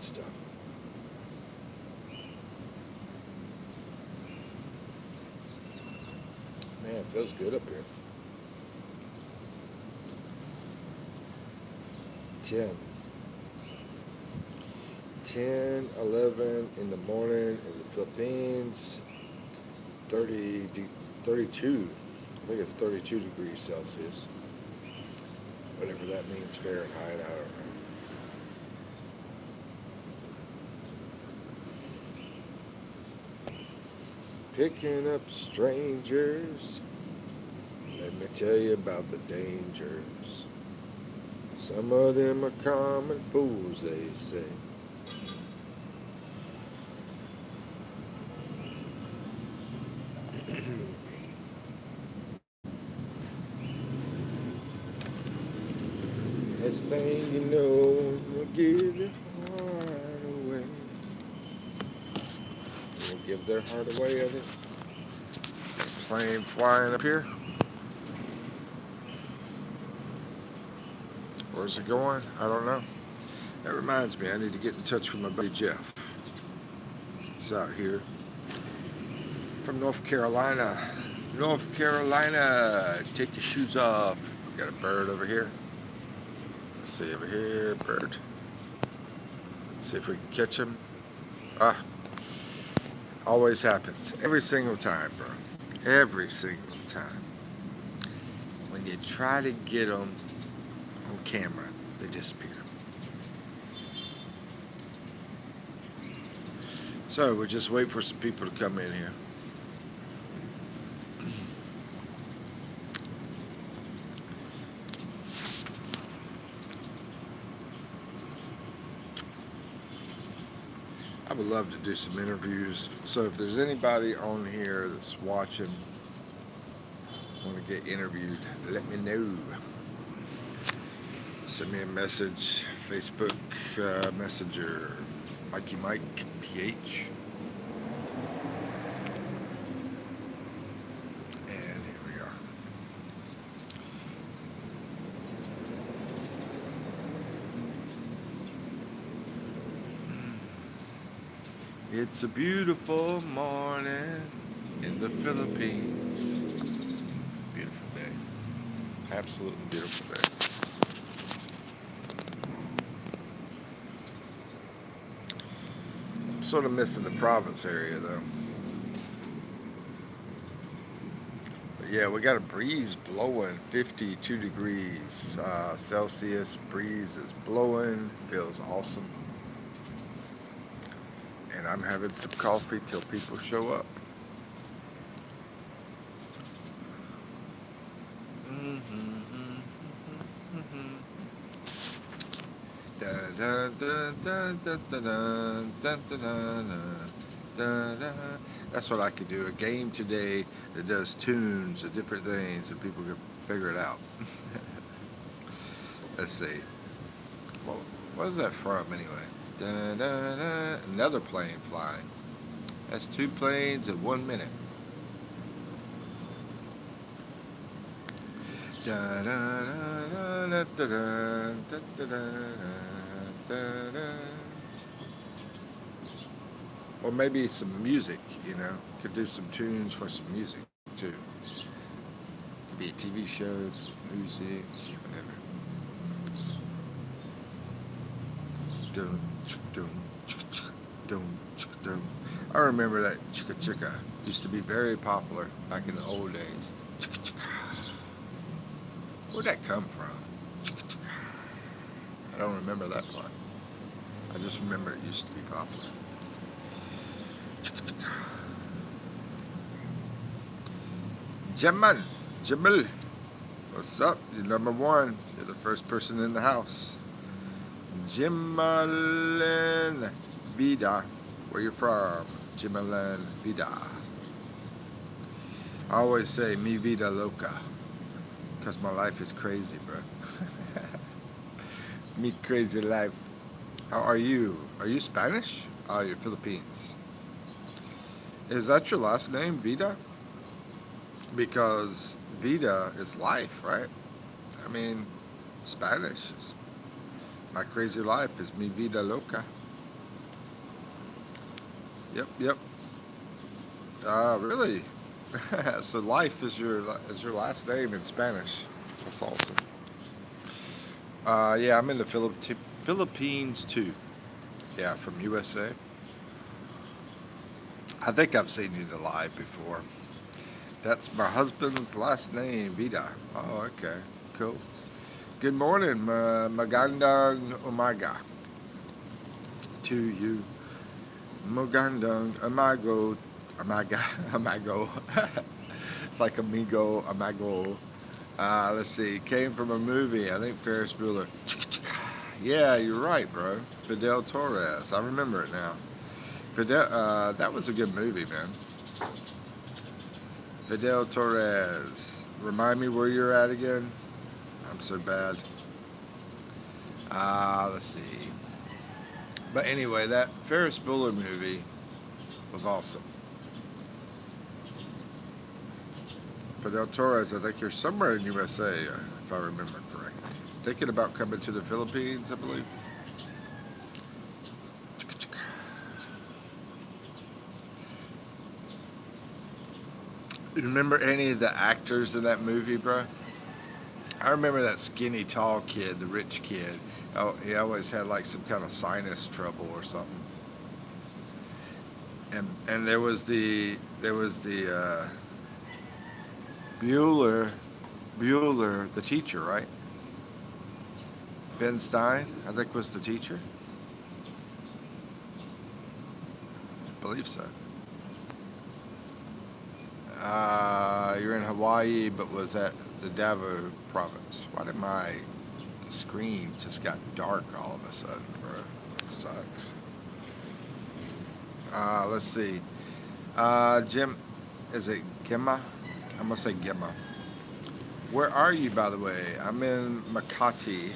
stuff. Man, it feels good up here. 10. 10, 11 in the morning in the Philippines. 30, 32. I think it's 32 degrees Celsius. Whatever that means Fahrenheit, I don't know. Picking up strangers. Let me tell you about the dangers. Some of them are common fools, they say. Next thing you know, you'll give your heart away. You'll give their heart away, I think. Plane flying up here. Where's it going? I don't know. That reminds me, I need to get in touch with my buddy Jeff. He's out here from North Carolina. North Carolina, take your shoes off. Got a bird over here. Let's see over here, bird. See if we can catch him. Ah, always happens. Every single time, bro. Every single time. When you try to get them on camera, they disappear. So we just wait for some people to come in here. I would love to do some interviews. So if there's anybody on here that's watching, want to get interviewed, let me know. Send me a message, Facebook Messenger, Mikey Mike PH. And here we are. It's a beautiful morning in the Philippines. Beautiful day. Absolutely beautiful day. Sort of missing the province area though. But yeah, we got a breeze blowing, 52 degrees Celsius. Breeze is blowing, feels awesome. And I'm having some coffee till people show up. That's what I could do. A game today that does tunes of different things and people can figure it out. Let's see. Well, what is that from anyway? Another plane flying. That's 2 planes in 1 minute. Or maybe some music, you know. Could do some tunes for some music too. Could be a TV show, music, whatever. I remember that chicka chicka used to be very popular back in the old days. Chicka chicka. Where'd that come from? Chicka chicka. I don't remember that part. I just remember it used to be popular. Chicka chicka. Jamal, what's up? You're number 1. You're the first person in the house. Jimalin Vida. Where you from? Jimalin Vida. I always say mi vida loca. Because my life is crazy, bro. Me crazy life. How are you? Are you Spanish? Oh, you're Philippines. Is that your last name, Vida? Because vida is life, right? I mean, Spanish is my crazy life is mi vida loca. Yep, yep. Really? So life is your last name in Spanish. That's awesome. Yeah, I'm in the Philippines too. Yeah, from USA. I think I've seen you live before. That's my husband's last name, Vida. Oh, okay. Cool. Good morning, magandang umaga to you. Magandang amaga, amago. It's like amigo, amago. Let's see. Came from a movie. I think Ferris Bueller. Yeah, you're right, bro. Fidel Torres. I remember it now. Fidel. That was a good movie, man. Fidel Torres. Remind me where you're at again. I'm so bad. Let's see. But anyway, that Ferris Bueller movie was awesome. Fidel Torres, I think you're somewhere in USA, if I remember correctly. Thinking about coming to the Philippines, I believe. You remember any of the actors in that movie, bro? I remember that skinny, tall kid, the rich kid. Oh, he always had like some kind of sinus trouble or something. And there was the Bueller, the teacher, right? Ben Stein, I think, was the teacher. I believe so. You're in Hawaii, but was at the Davao province. Why did my screen just got dark all of a sudden, bro? That sucks. Let's see. Jim, is it Gemma? I'm gonna say Gemma. Where are you, by the way? I'm in Makati.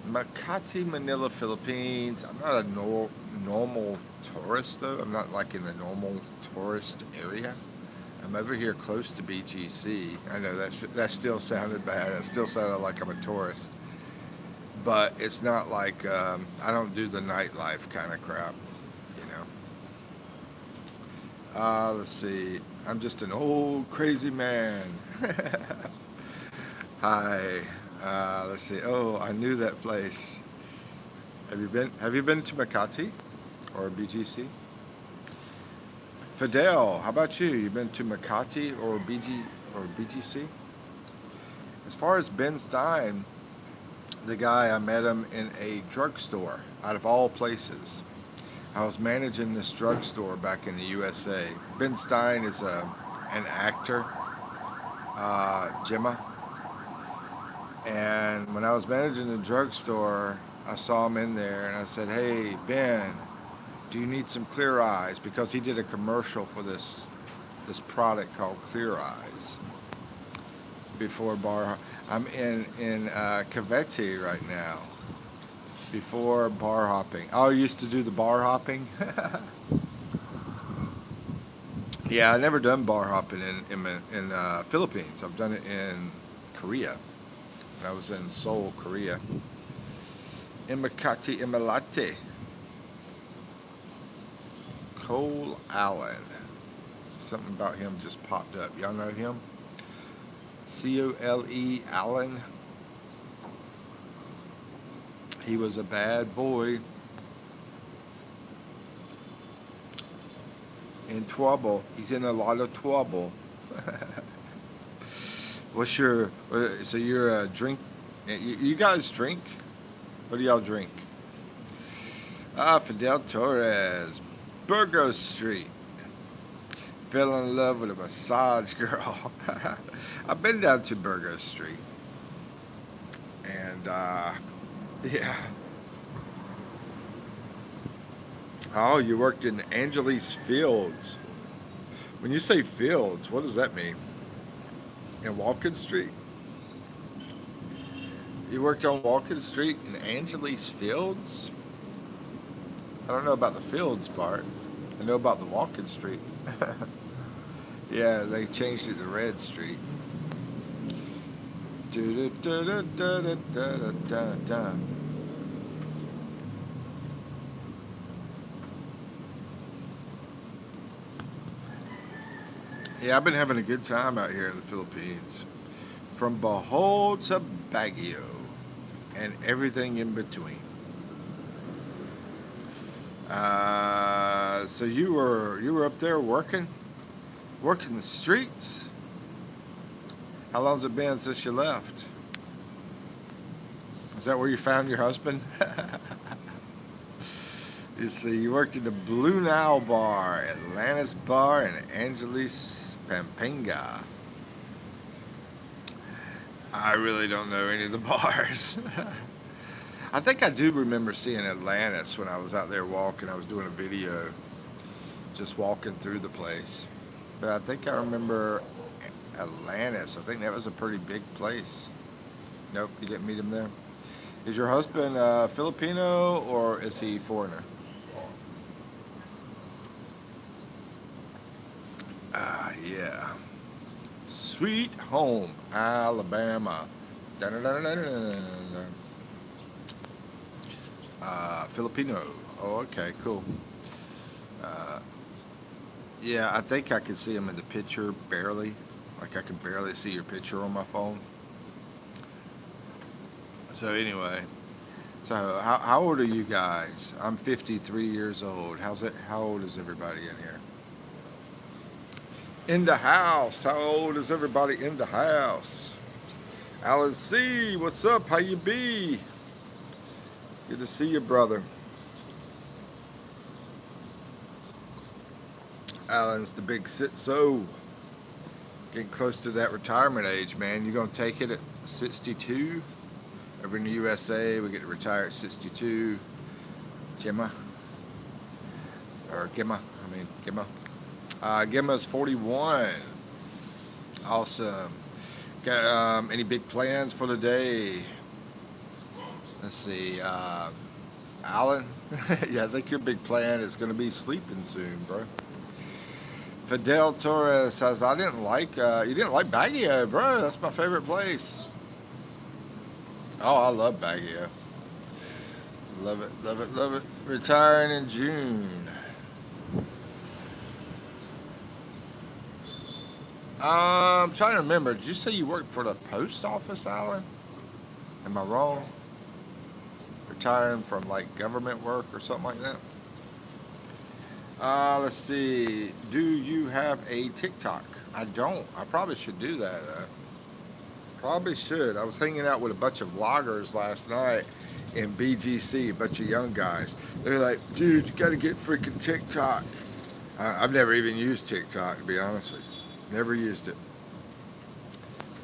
Makati, Manila, Philippines. I'm not a normal tourist, though. I'm not like in the normal tourist area. I'm over here close to BGC. I know that still sounded bad. It still sounded like I'm a tourist. But it's not like I don't do the nightlife kind of crap, you know. Let's see. I'm just an old crazy man. Hi. Let's see. Oh, I knew that place. Have you been to Makati or BGC? Fidel, how about you? You been to Makati or BGC? As far as Ben Stein, the guy, I met him in a drugstore out of all places. I was managing this drugstore back in the USA. Ben Stein is an actor, Gemma. And when I was managing the drugstore, I saw him in there and I said, "Hey, Ben, do you need some Clear Eyes?" Because he did a commercial for this product called Clear Eyes before bar. I'm in Cavite right now. Before bar hopping. Oh, I used to do the bar hopping. Yeah, I never done bar hopping in Philippines. I've done it in Korea. When I was in Seoul, Korea. Imakati Imalate. Cole Allen. Something about him just popped up. Y'all know him? Cole Allen. He was a bad boy in trouble. He's in a lot of trouble. What's your? So you're a drink? You guys drink? What do y'all drink? Fidel Torres, Burgos Street. Fell in love with a massage girl. I've been down to Burgos Street, and yeah. Oh, you worked in Angeles Fields. When you say fields, what does that mean? In Walkin Street? You worked on Walkin Street in Angeles Fields? I don't know about the Fields part. I know about the Walkin Street. Yeah, they changed it to Red Street. Da-da-da-da-da-da-da-da. Yeah, I've been having a good time out here in the Philippines. From Bohol to Baguio and everything in between. So you were up there working the streets. How long's it been since you left? Is that where you found your husband? You see, you worked in the Blue Nile Bar, Atlantis Bar, and Angeles Pampanga. I really don't know any of the bars. I think I do remember seeing Atlantis when I was out there walking. I was doing a video, just walking through the place. But I think I remember Atlantis. I think that was a pretty big place. Nope, you didn't meet him there. Is your husband Filipino or is he foreigner? Yeah. Sweet home, Alabama. Dun-dun-dun-dun-dun-dun. Filipino. Oh, okay, cool. Uh, yeah, I think I can see him in the picture barely. Like I can barely see your picture on my phone. So anyway, so how old are you guys? I'm 53 years old. How's it? How old is everybody in here? In the house. How old is everybody in the house? Alan C, what's up? How you be? Good to see you, brother. Alan's the big sit-so. Getting close to that retirement age, man. You gonna take it at 62? Over in the USA, we get to retire at 62. Gemma, or Gemma, Gemma. Gemma's 41. Awesome. Got any big plans for the day? Let's see. Alan, yeah, I think your big plan is going to be sleeping soon, bro. Fidel Torres says, you didn't like Baguio, bro. That's my favorite place. Oh, I love Baguio. Love it, love it, love it. Retiring in June. I'm trying to remember. Did you say you worked for the post office, Alan? Am I wrong? Retiring from like government work or something like that? Let's see. Do you have a TikTok? I don't. I probably should do that. Probably should. I was hanging out with a bunch of vloggers last night in BGC, a bunch of young guys. They're like, dude, you got to get freaking TikTok. I've never even used TikTok, to be honest with you. Never used it.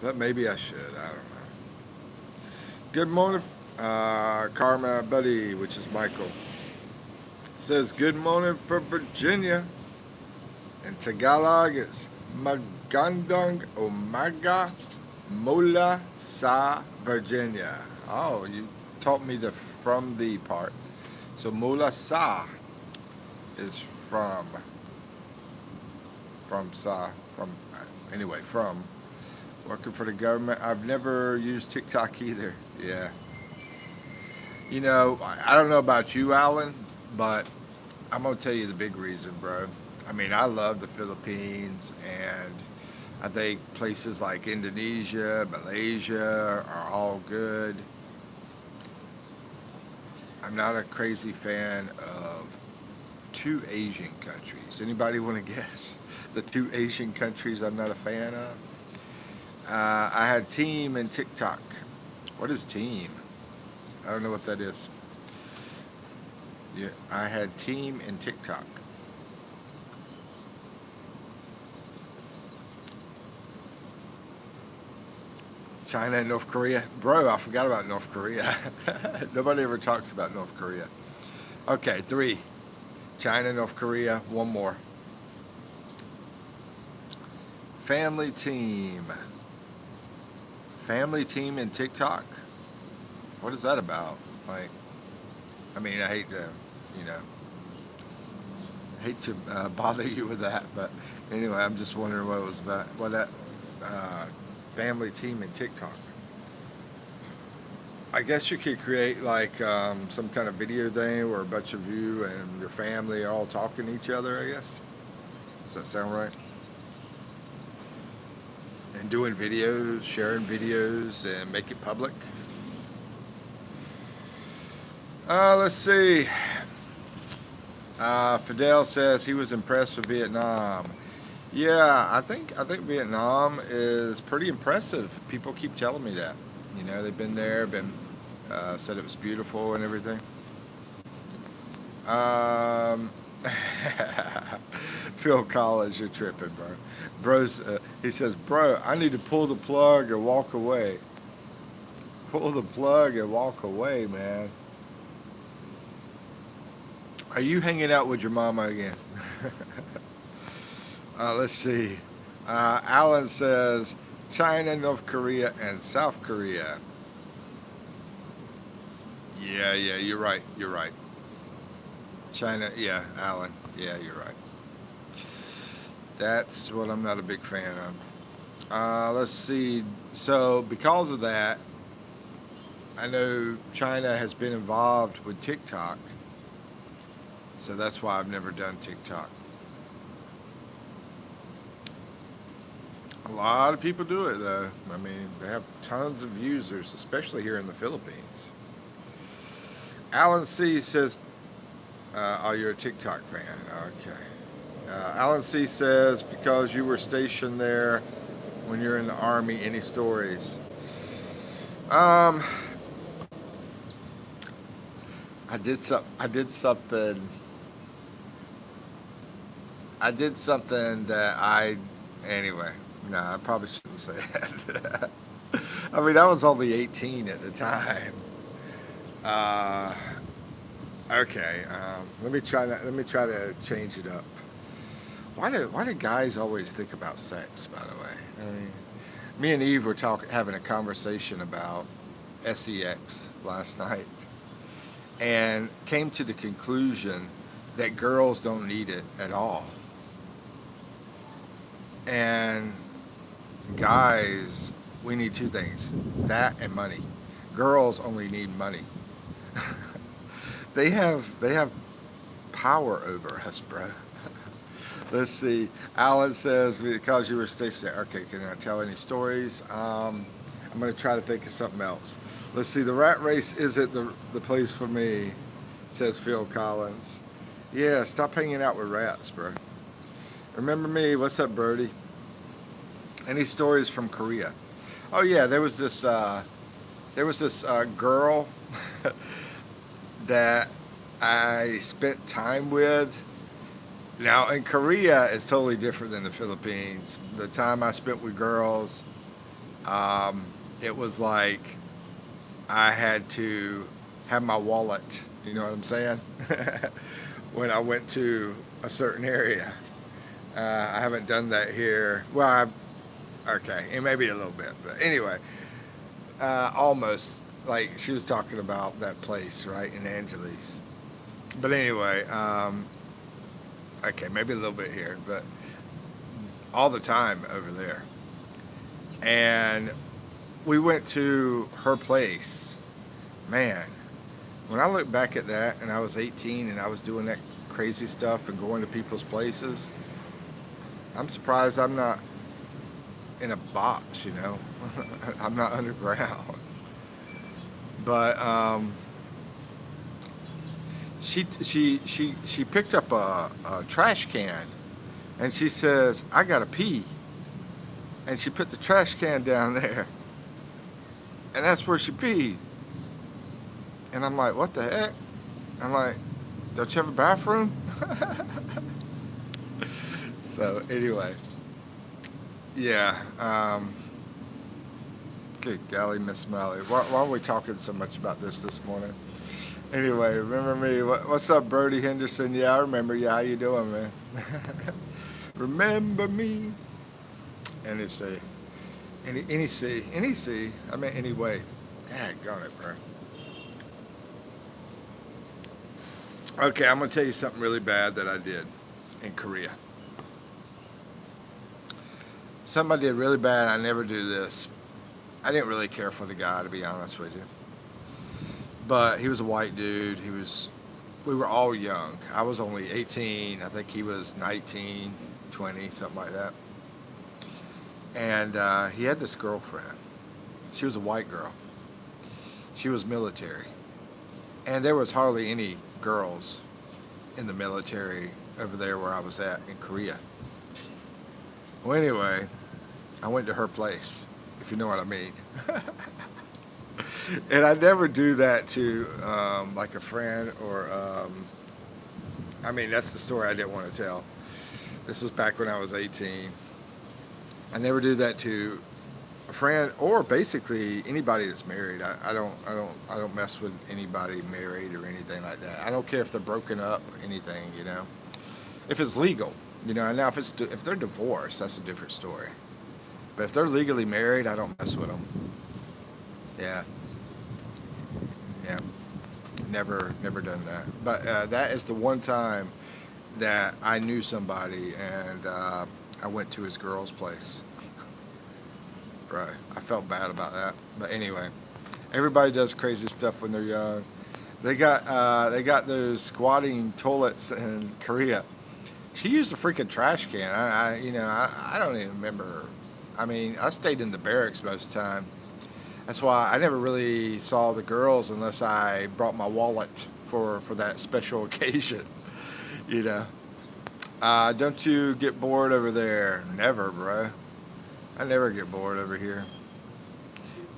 But maybe I should. I don't know. Good morning, Karma Buddy, which is Michael. Says, good morning from Virginia. In Tagalog, it's Magandang Umaga Mula sa Virginia. Oh, you taught me the from the part. So Mula sa is from anyway, from working for the government. I've never used TikTok either. Yeah. You know, I don't know about you, Alan, but I'm going to tell you the big reason, bro. I mean, I love the Philippines, and I think places like Indonesia, Malaysia are all good. I'm not a crazy fan of two Asian countries. Anybody want to guess the two Asian countries I'm not a fan of? I had Team and TikTok. What is Team? I don't know what that is. Yeah, I had Team and TikTok. China and North Korea. Bro, I forgot about North Korea. Nobody ever talks about North Korea. Okay, 3. China, North Korea. One more. Family Team. Family Team and TikTok? What is that about? Like, I mean, I hate to, you know, bother you with that, but anyway, I'm just wondering what it was about. What that Family Team and TikTok. I guess you could create like some kind of video thing where a bunch of you and your family are all talking to each other, I guess. Does that sound right? and doing videos, sharing videos, and make it public. Let's see. Fidel says he was impressed with Vietnam. Yeah, I think Vietnam is pretty impressive. People keep telling me that. You know, they've been there, said it was beautiful and everything. Um, Phil Collins, you're tripping, bro. He says, bro, I need to pull the plug and walk away. Pull the plug and walk away, man. Are you hanging out with your mama again? Let's see. Alan says China, North Korea, and South Korea. Yeah, you're right. You're right. China, yeah, Alan. Yeah, you're right. That's what I'm not a big fan of. Let's see. So, because of that, I know China has been involved with TikTok. So that's why I've never done TikTok. A lot of people do it though. I mean, they have tons of users, especially here in the Philippines. Alan C says, "Oh, you're a TikTok fan." Okay. Alan C says, "Because you were stationed there when you're in the army, any stories?" Um, I did some. I did something. I did something that I. Anyway, no, I probably shouldn't say that. I mean, I was only 18 at the time. Uh, okay. Let me try to change it up. Why do guys always think about sex? By the way, I mean, me and Eve were having a conversation about sex last night, and came to the conclusion that girls don't need it at all, and guys, we need two things: that and money. Girls only need money. They have power over us, bro. Let's see. Alan says, because you were stationed there. Okay, can I tell any stories? I'm going to try to think of something else. Let's see. The rat race isn't the place for me, says Phil Collins. Yeah, stop hanging out with rats, bro. Remember me? What's up, Birdie? Any stories from Korea? Oh yeah, there was this girl that I spent time with. Now, in Korea, it's totally different than the Philippines. The time I spent with girls, it was like I had to have my wallet, you know what I'm saying? When I went to a certain area. I haven't done that here. Well, okay, it may be a little bit, but anyway, almost. Like she was talking about that place, right, in Angeles. But anyway, okay, maybe a little bit here, but all the time over there. And we went to her place. Man, when I look back at that and I was 18 and I was doing that crazy stuff and going to people's places, I'm surprised I'm not in a box, you know? I'm not underground. But she picked up a trash can and she says, I gotta pee. And she put the trash can down there. And that's where she peed. And I'm like, what the heck? I'm like, don't you have a bathroom? So anyway, yeah. Good golly, Miss Smiley. Why are we talking so much about this morning? Anyway, remember me? What's up, Birdie Henderson? Yeah, I remember you. How you doing, man? Remember me? And it's any C. I mean, anyway. Daggone it, bro. Okay, I'm gonna tell you something really bad that I did in Korea. Something I did really bad. I never do this. I didn't really care for the guy, to be honest with you. But he was a white dude. We were all young. I was only 18. I think he was 19, 20, something like that. And he had this girlfriend. She was a white girl. She was military. And there was hardly any girls in the military over there where I was at in Korea. Well, anyway, I went to her place, if you know what I mean. And I never do that to like a friend or, I mean, that's the story I didn't want to tell. This was back when I was 18. I never do that to a friend or basically anybody that's married. I don't mess with anybody married or anything like that. I don't care if they're broken up or anything, you know. If it's legal, you know. Now if they're divorced, that's a different story. But if they're legally married, I don't mess with them. Yeah, yeah. Never done that. But that is the one time that I knew somebody and I went to his girl's place. Right. I felt bad about that. But anyway, everybody does crazy stuff when they're young. They got those squatting toilets in Korea. She used a freaking trash can. I don't even remember. I mean, I stayed in the barracks most of the time. That's why I never really saw the girls unless I brought my wallet for that special occasion. You know. Don't you get bored over there? Never, bro. I never get bored over here.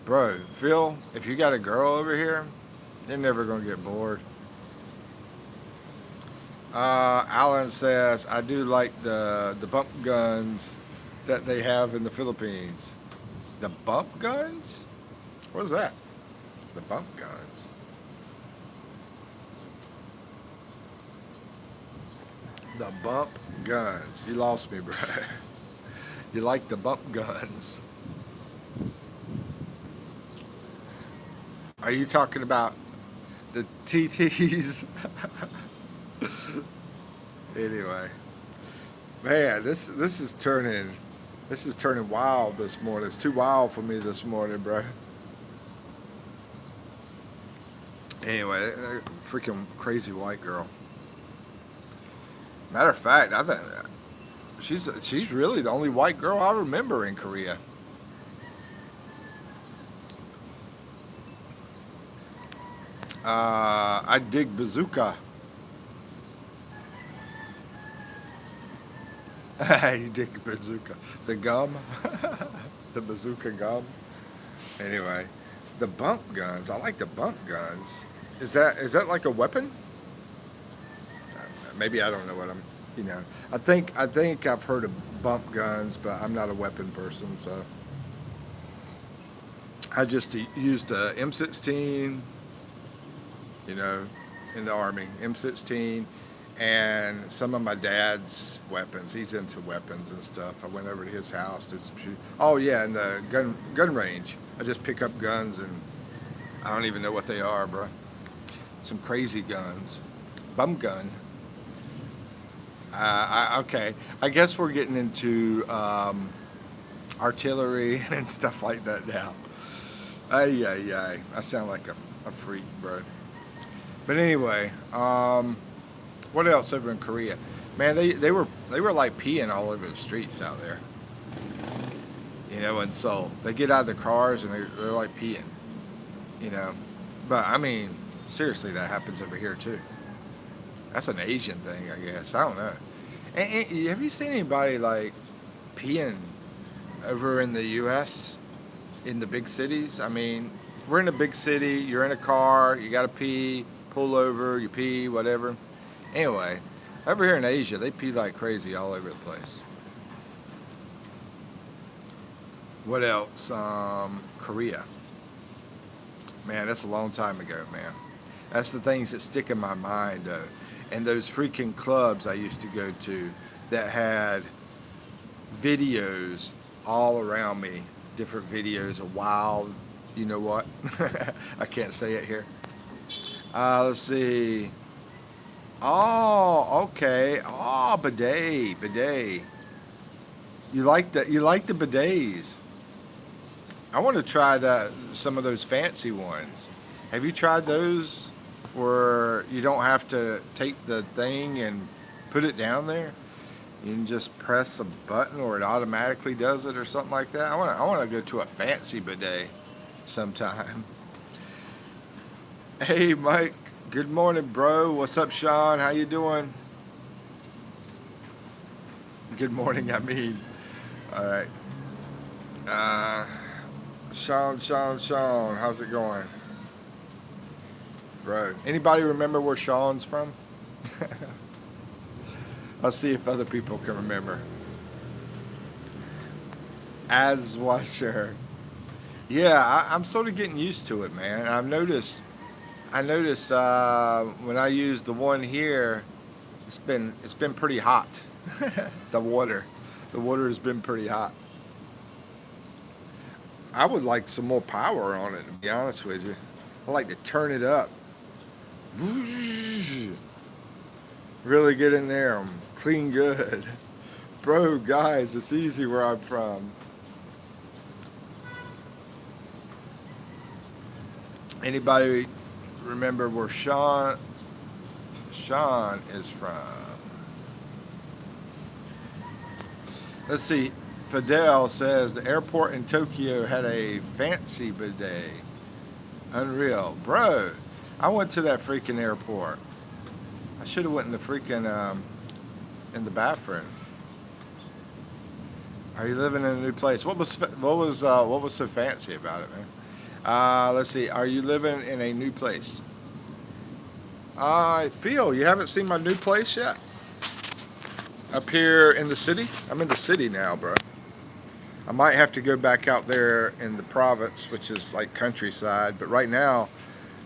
Bro, Phil, if you got a girl over here, you're never going to get bored. Alan says, I do like the bump guns that they have in the Philippines. The bump guns? What is that? The bump guns. The bump guns. You lost me, bro. You like the bump guns. Are you talking about the TTs? Anyway. Man, this is turning wild this morning. It's too wild for me this morning, bro. Anyway, freaking crazy white girl. Matter of fact, I think she's really the only white girl I remember in Korea. I dig bazooka. You dig bazooka. The gum. The bazooka gum. Anyway, the bump guns. I like the bump guns. Is that like a weapon? Maybe I don't know what I'm. You know, I think I've heard of bump guns, but I'm not a weapon person, so I just used a M16. You know, in the Army, M16, and some of my dad's weapons. He's into weapons and stuff. I went over to his house, did some shooting. Oh yeah, in the gun range. I just pick up guns and I don't even know what they are, bro. Some crazy guns. Bum gun. Okay, I guess we're getting into artillery and stuff like that now. Ay. I sound like a freak, bro. But anyway, what else over in Korea? Man, they were like peeing all over the streets out there. You know, in Seoul, they get out of their cars and they're like peeing. You know, but I mean, seriously, that happens over here too. That's an Asian thing, I guess. I don't know. And have you seen anybody like peeing over in the U.S. in the big cities? I mean, we're in a big city. You're in a car. You got to pee. Pull over. You pee. Whatever. Anyway, over here in Asia, they pee like crazy all over the place. What else? Korea. Man, that's a long time ago, man. That's the things that stick in my mind, though. And those freaking clubs I used to go to that had videos all around me, different videos of wild, you know what? I can't say it here. Let's see. Oh, okay. Oh, bidet. You like the bidets? I want to try some of those fancy ones. Have you tried those? Where you don't have to take the thing and put it down there. You can just press a button or it automatically does it or something like that. I want to go to a fancy bidet sometime. Hey, Mike. Good morning, bro. What's up, Sean? How you doing? Good morning, I mean. All right. Sean, how's it going? Bro, anybody remember where Sean's from? I'll see if other people can remember. As washer. Yeah, I'm sort of getting used to it, man. I noticed when I use the one here, it's been pretty hot. The water has been pretty hot. I would like some more power on it, to be honest with you. I like to turn it up. Really get in there. Clean good. Bro, guys, it's easy where I'm from. Anybody remember where Sean is from? Let's see. Fidel says the airport in Tokyo had a fancy bidet. Unreal. Bro, I went to that freaking airport. I should have went in the freaking in the bathroom. Are you living in a new place? What was so fancy about it, man? Let's see. Are you living in a new place? Phil, you haven't seen my new place yet? Up here in the city? I'm in the city now, bro. I might have to go back out there in the province, which is like countryside. But right now,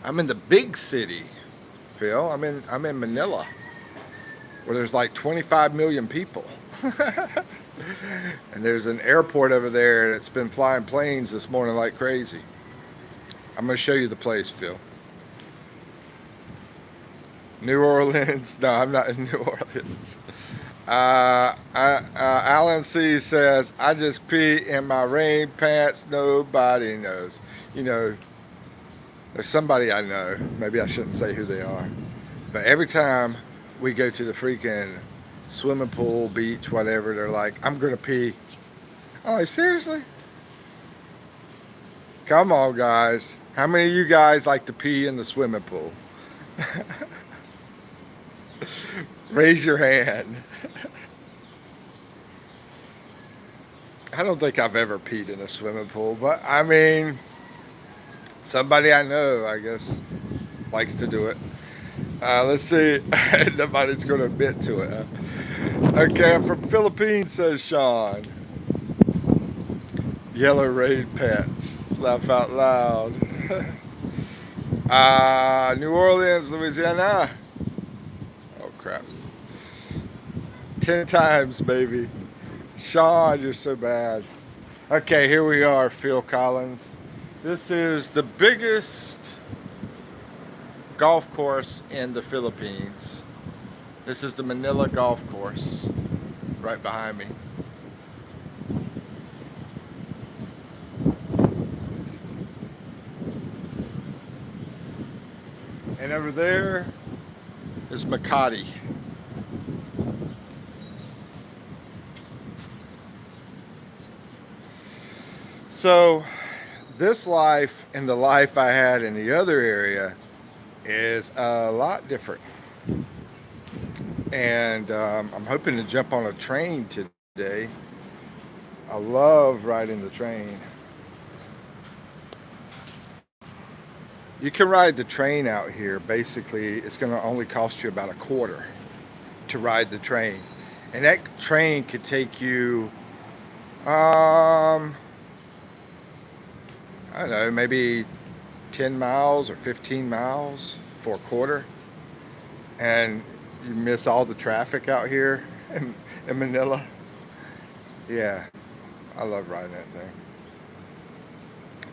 I'm in the big city, Phil. I'm in Manila, where there's like 25 million people. And there's an airport over there that's been flying planes this morning like crazy. I'm going to show you the place, Phil. New Orleans. No, I'm not in New Orleans. Alan C says, I just pee in my rain pants. Nobody knows. You know, there's somebody I know. Maybe I shouldn't say who they are. But every time we go to the freaking swimming pool, beach, whatever, they're like, I'm going to pee. I'm like, seriously? Come on, guys. How many of you guys like to pee in the swimming pool? Raise your hand. I don't think I've ever peed in a swimming pool, but I mean, somebody I know, I guess, likes to do it. Let's see. Nobody's going to admit to it. Huh? Okay, I'm from Philippines, says Sean. Yellow rain pants. Laugh out loud. New Orleans, Louisiana. Oh, crap. 10 times, baby. Sean, you're so bad. Okay, here we are, Phil Collins. This is the biggest golf course in the Philippines. This is the Manila Golf Course, right behind me. And over there is Makati. So this life and the life I had in the other area is a lot different. And I'm hoping to jump on a train today. I love riding the train. You can ride the train out here. Basically, it's going to only cost you about $0.25 to ride the train. And that train could take you, I don't know, maybe 10 miles or 15 miles for $0.25. And you miss all the traffic out here in Manila. Yeah, I love riding that thing.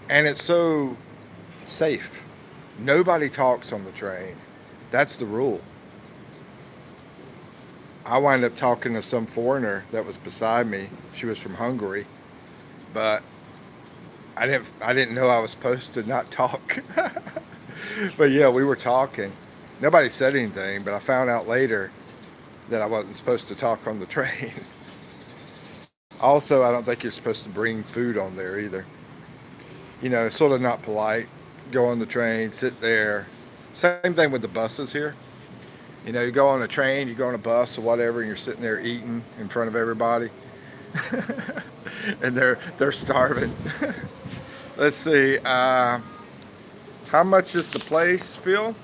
And it's so safe. Nobody talks on the train. That's the rule. I wound up talking to some foreigner that was beside me. She was from Hungary, but I didn't know I was supposed to not talk. But yeah, we were talking. Nobody said anything, but I found out later that I wasn't supposed to talk on the train. Also, I don't think you're supposed to bring food on there either. You know, it's sort of not polite. Go on the train, sit there. Same thing with the buses here. You know, you go on a train, you go on a bus or whatever, and you're sitting there eating in front of everybody, and they're starving. Let's see. How much is the place, Phil?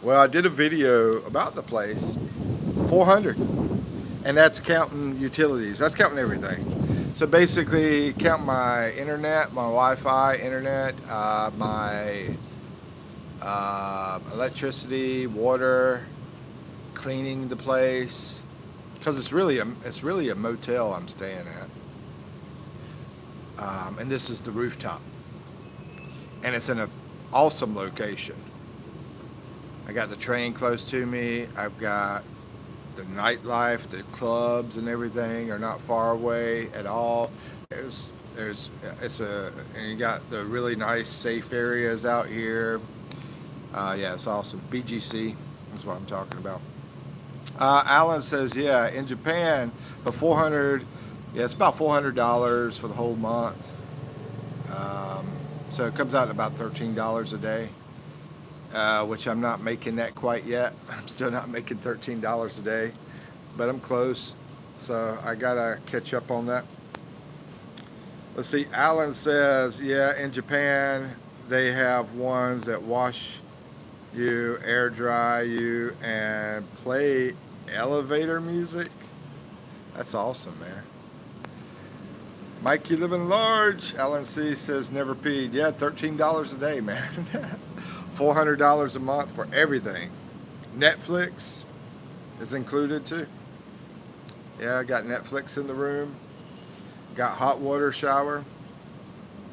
Well, I did a video about the place. 400, and that's counting utilities. That's counting everything. So basically, count my internet, my Wi-Fi, internet, my electricity, water, cleaning the place, because it's really a motel I'm staying at, and this is the rooftop, and it's in an awesome location. I got the train close to me. I've got the nightlife, the clubs and everything are not far away at all. And you got the really nice safe areas out here. Yeah, it's awesome. BGC, that's what I'm talking about. Alan says, yeah, in Japan, the 400, yeah, it's about $400 for the whole month. So it comes out to about $13 a day, which I'm not making that quite yet. I'm still not making $13 a day, but I'm close. So I gotta catch up on that. Let's see, Alan says, yeah, in Japan, they have ones that wash you, air dry you, and play elevator music. That's awesome, man. Mike, you living large. Alan C says never peed. Yeah, $13 a day, man. $400 a month for everything. Netflix is included too. Yeah, I got Netflix in the room. Got hot water shower.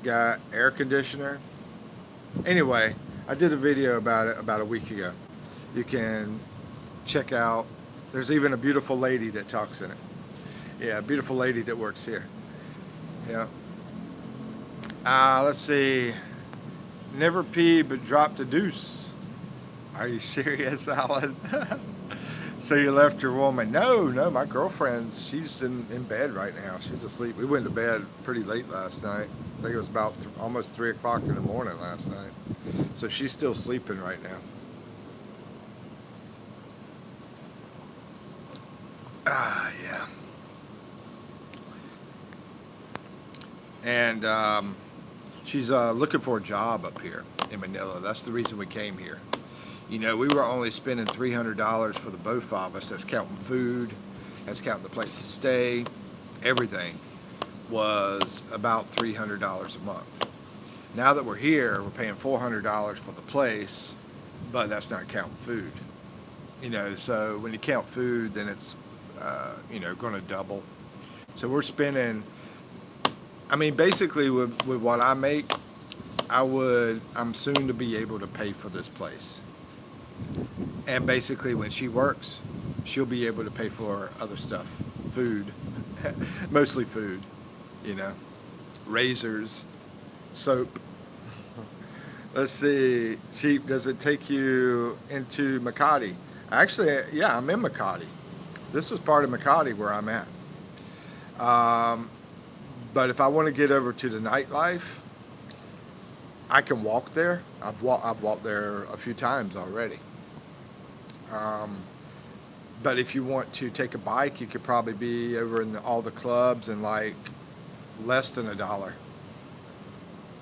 Got air conditioner. Anyway, I did a video about it about a week ago. You can check out. There's even a beautiful lady that talks in it. Yeah, a beautiful lady that works here. Yeah. Let's see. Never pee but dropped a deuce. Are you serious, Alan? So you left your woman? No, my girlfriend, she's in bed right now. She's asleep. We went to bed pretty late last night. I think it was about almost 3 o'clock in the morning last night. So she's still sleeping right now. Yeah. And she's looking for a job up here in Manila. That's the reason we came here. You know, we were only spending $300 for the both of us. That's counting food, that's counting the place to stay. Everything was about $300 a month. Now that we're here, we're paying $400 for the place, but that's not counting food. You know, so when you count food, then it's, going to double. So we're spending, I mean, basically with what I make, I'm soon to be able to pay for this place. And basically when she works, she'll be able to pay for other stuff, food, mostly food, razors, soap. Let's see, Cheap, does it take you into Makati? Actually, yeah, I'm in Makati. This is part of Makati where I'm at. But if I want to get over to the nightlife, I can walk there. I've walked there a few times already. But if you want to take a bike, you could probably be over in all the clubs and like less than $1.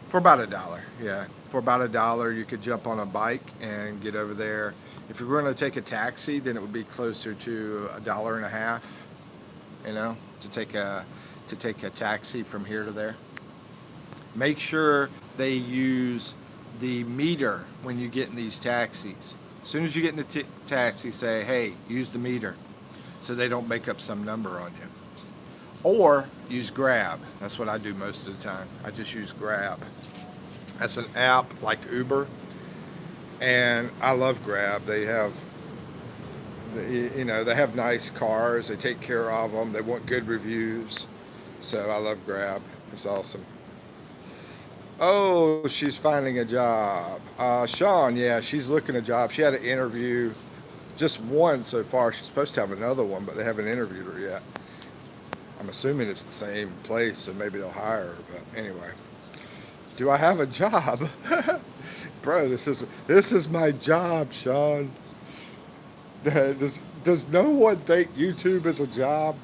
For about $1, yeah. For about $1, you could jump on a bike and get over there. If you're going to take a taxi, then it would be closer to $1.50, to take a taxi from here to there. Make sure they use the meter when you get in these taxis. As soon as you get in the taxi, say, hey, use the meter, so they don't make up some number on you. Or use Grab. That's what I do most of the time. I just use Grab. That's an app like Uber, and I love Grab. They have, they have nice cars. They take care of them. They want good reviews. So I love Grab. It's awesome. Oh, she's finding a job. Sean, yeah, she's looking a job. She had an interview. just one so far. She's supposed to have another one, but they haven't interviewed her yet. I'm assuming it's the same place, so maybe they'll hire her. But anyway, do I have a job? Bro, this is my job, Sean. Does no one think YouTube is a job?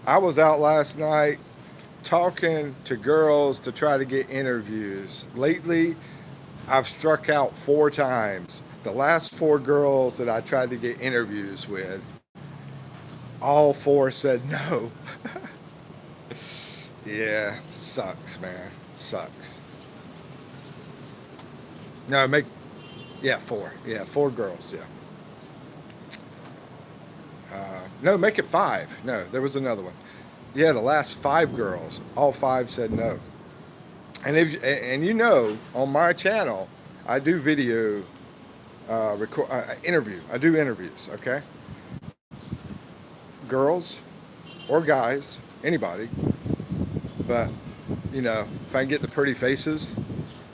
I was out last night talking to girls to try to get interviews. Lately, I've struck out 4 times. The last 4 girls that I tried to get interviews with, all 4 said no. Yeah, sucks, man. Sucks. No, yeah, 4. Yeah, 4 girls, yeah. No, make it 5. No, there was another one. Yeah, the last 5 girls, all 5 said no. And you know, on my channel, I do video interview. I do interviews, okay? Girls or guys, anybody. But, you know, if I can get the pretty faces,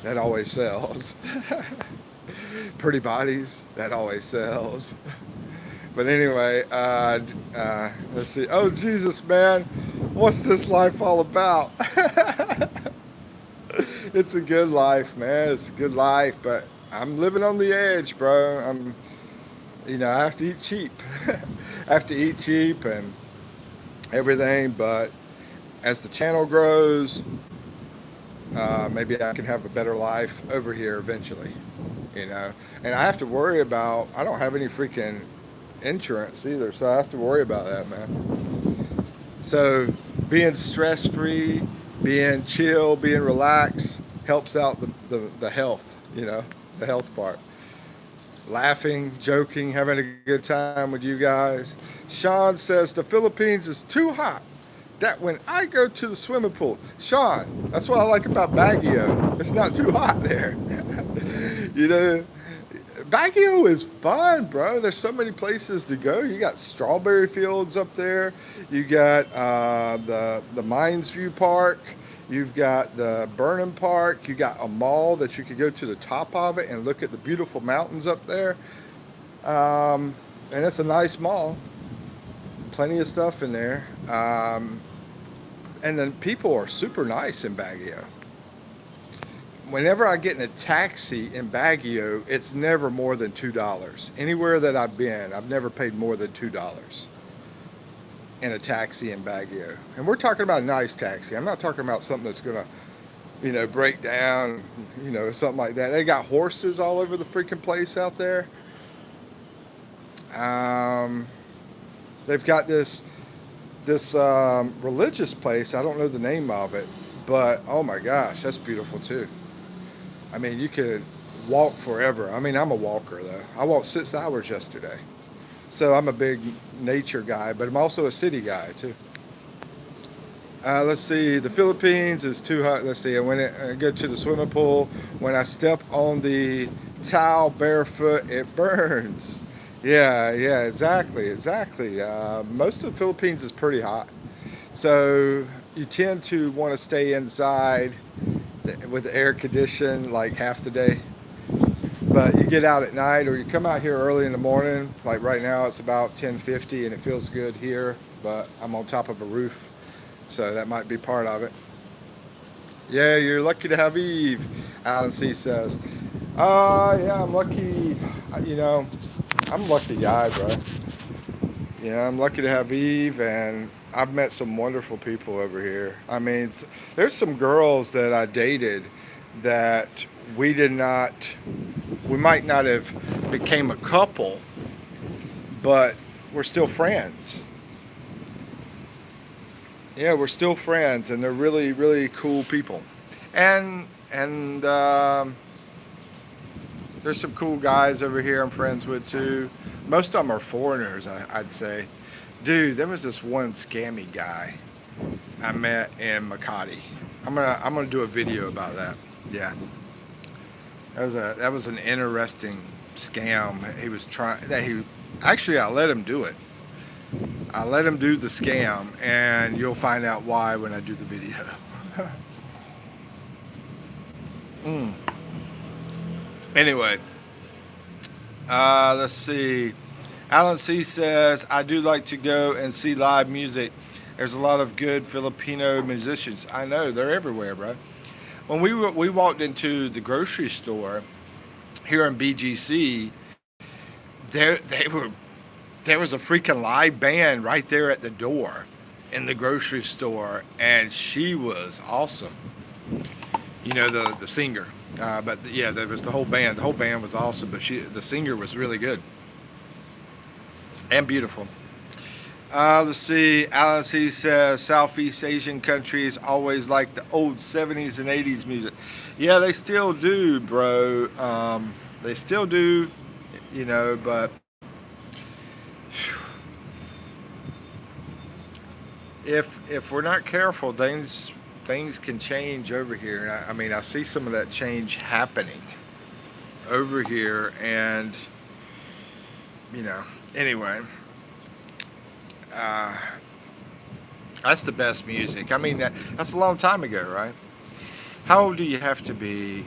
that always sells. Pretty bodies, that always sells. But anyway, let's see. Oh, Jesus, man. What's this life all about? It's a good life, man. It's a good life, but I'm living on the edge, bro. I have to eat cheap. I have to eat cheap and everything, but as the channel grows, maybe I can have a better life over here eventually, you know. And I have to worry about, I don't have any freaking insurance either, so I have to worry about that, man. So being stress-free, being chill, being relaxed helps out the health, you know, the health part. Laughing, joking, having a good time with you guys. Sean says the Philippines is too hot that when I go to the swimming pool, Sean, that's what I like about Baguio. It's not too hot there. You know, Baguio is fun, bro. There's so many places to go. You got strawberry fields up there. You got the Mines View Park. You've got the Burnham Park. You got a mall that you could go to the top of it and look at the beautiful mountains up there. And it's a nice mall. Plenty of stuff in there. And then people are super nice in Baguio. Whenever I get in a taxi in Baguio, it's never more than $2. Anywhere that I've been, I've never paid more than $2 in a taxi in Baguio. And we're talking about a nice taxi. I'm not talking about something that's gonna, you know, break down, you know, something like that. They got horses all over the freaking place out there. They've got this religious place. I don't know the name of it, but oh my gosh, that's beautiful too. I mean, you could walk forever. I mean, I'm a walker though. I walked 6 hours yesterday. So I'm a big nature guy, but I'm also a city guy too. Let's see, the Philippines is too hot. Let's see, when I go to the swimming pool, when I step on the towel barefoot, it burns. Yeah, exactly. Most of the Philippines is pretty hot. So you tend to want to stay inside with the air conditioned like half the day. But you get out at night or you come out here early in the morning. Like right now it's about 10:50 and it feels good here, but I'm on top of a roof. So that might be part of it. Yeah, you're lucky to have Eve, Alan C says. Yeah, I'm lucky, you know, I'm a lucky guy, bro. Yeah, I'm lucky to have Eve, and I've met some wonderful people over here. I mean, there's some girls that I dated that we might not have became a couple, but we're still friends. Yeah, we're still friends, and they're really, really cool people. And there's some cool guys over here I'm friends with too. Most of them are foreigners, I'd say. Dude, there was this one scammy guy I met in Makati. I'm gonna do a video about that. Yeah, that was an interesting scam. He was actually I let him do it. I let him do the scam, and you'll find out why when I do the video. Anyway, Let's see. Alan C says, I do like to go and see live music. There's a lot of good Filipino musicians. I know, they're everywhere, bro. When we walked into the grocery store here in BGC, they were there was a freaking live band right there at the door in the grocery store, and she was awesome. You know, the singer. But yeah, there was the whole band. The whole band was awesome, but the singer was really good and beautiful. Let's see. Alan C says Southeast Asian countries always like the old 70s and 80s music. Yeah, they still do, bro. They still do, but if we're not careful, things can change over here. And I mean, I see some of that change happening over here, and anyway, uh, that's the best music. I mean, that's a long time ago, right? How old do you have to be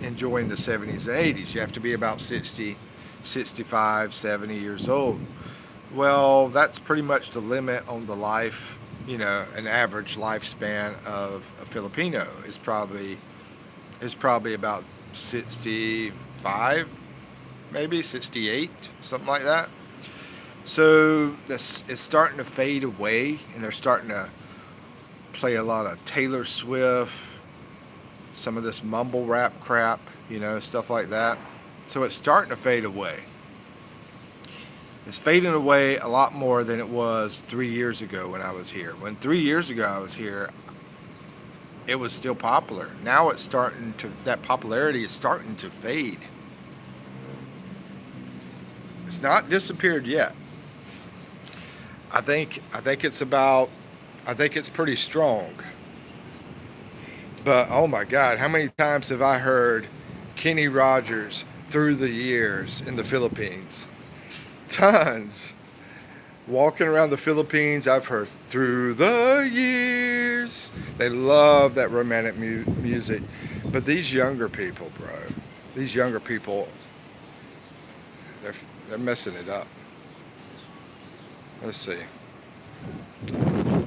enjoying the 70s and 80s? You have to be about 60, 65, 70 years old. Well, that's pretty much the limit on the life, an average lifespan of a Filipino is probably about 65, maybe 68, something like that. So this is starting to fade away, and they're starting to play a lot of Taylor Swift, some of this mumble rap crap, stuff like that. So it's starting to fade away. It's fading away a lot more than it was 3 years ago when I was here. When 3 years ago I was here, it was still popular. Now that popularity is starting to fade. It's not disappeared yet. I think it's pretty strong. But oh my God, how many times have I heard Kenny Rogers through the years in the Philippines? Tons. Walking around the Philippines, I've heard through the years. They love that romantic music. But these younger people, bro, they're messing it up. Let's see.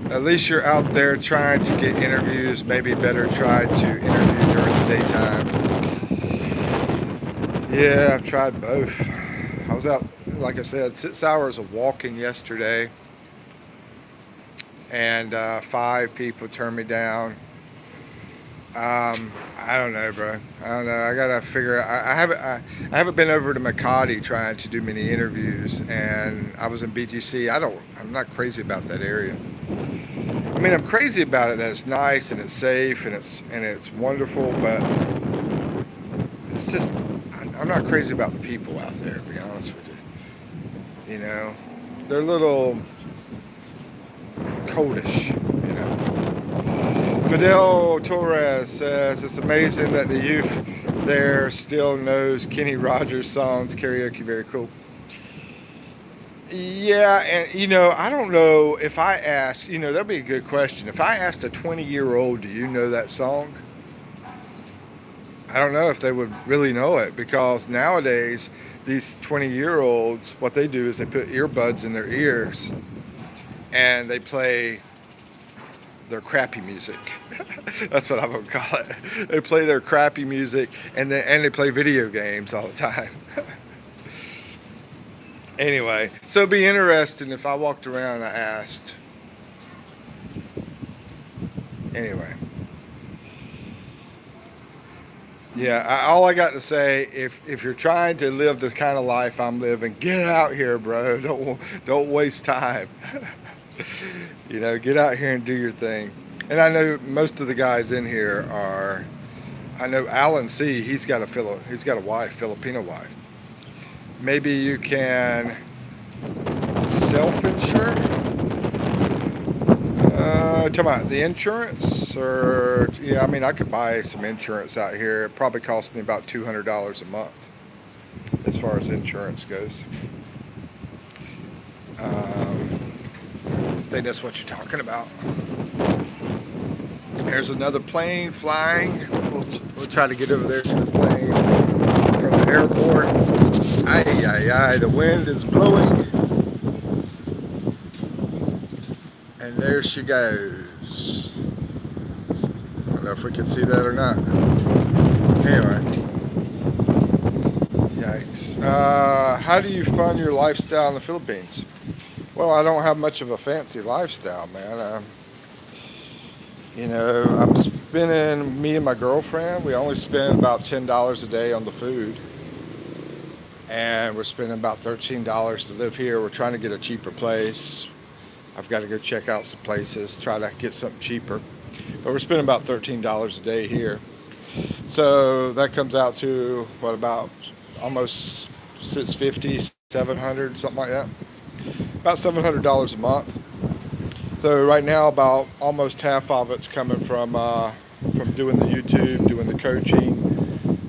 At least you're out there trying to get interviews. Maybe better try to interview during the daytime. Yeah, I've tried both. I was out, like I said, 6 hours of walking yesterday, and 5 people turned me down. I don't know, bro. I don't know. I gotta figure out. I haven't been over to Makati trying to do many interviews, and I was in BGC. I'm not crazy about that area. I mean, I'm crazy about it that it's nice and it's safe and it's wonderful, but it's just I'm not crazy about the people out there, to be honest with you. They're a little coldish, Fidel Torres says it's amazing that the youth there still knows Kenny Rogers songs karaoke. Very cool. Yeah, and I don't know if I asked, that'd be a good question. If I asked a 20-year-old, do you know that song? I don't know if they would really know it, because nowadays these 20-year-olds, what they do is they put earbuds in their ears and they play their crappy music. That's what I'm gonna call it. They play their crappy music, and they play video games all the time. Anyway, so it'd be interesting if I walked around and I asked. Anyway. Yeah, all I got to say, if you're trying to live the kind of life I'm living, get out here, bro. Don't waste time. Get out here and do your thing. And I know most of the guys in here are. I know Alan C. He's got a wife, Filipino wife. Maybe you can self-insure. Talking about the insurance, or yeah, I mean, I could buy some insurance out here. It probably cost me about $200 a month, as far as insurance goes. I think that's what you're talking about. There's another plane flying. We'll try to get over there to the plane from the airport. Ay, ay, ay, the wind is blowing. And there she goes. I don't know if we can see that or not. Anyway. Yikes. How do you fund your lifestyle in the Philippines? Well, I don't have much of a fancy lifestyle, man. I'm spending, me and my girlfriend, we only spend about $10 a day on the food. And we're spending about $13 to live here. We're trying to get a cheaper place. I've got to go check out some places, try to get something cheaper. But we're spending about $13 a day here. So that comes out to, what, about almost 650, 700, something like that. About $700 a month. So right now, about almost half of it's coming from doing the YouTube, doing the coaching,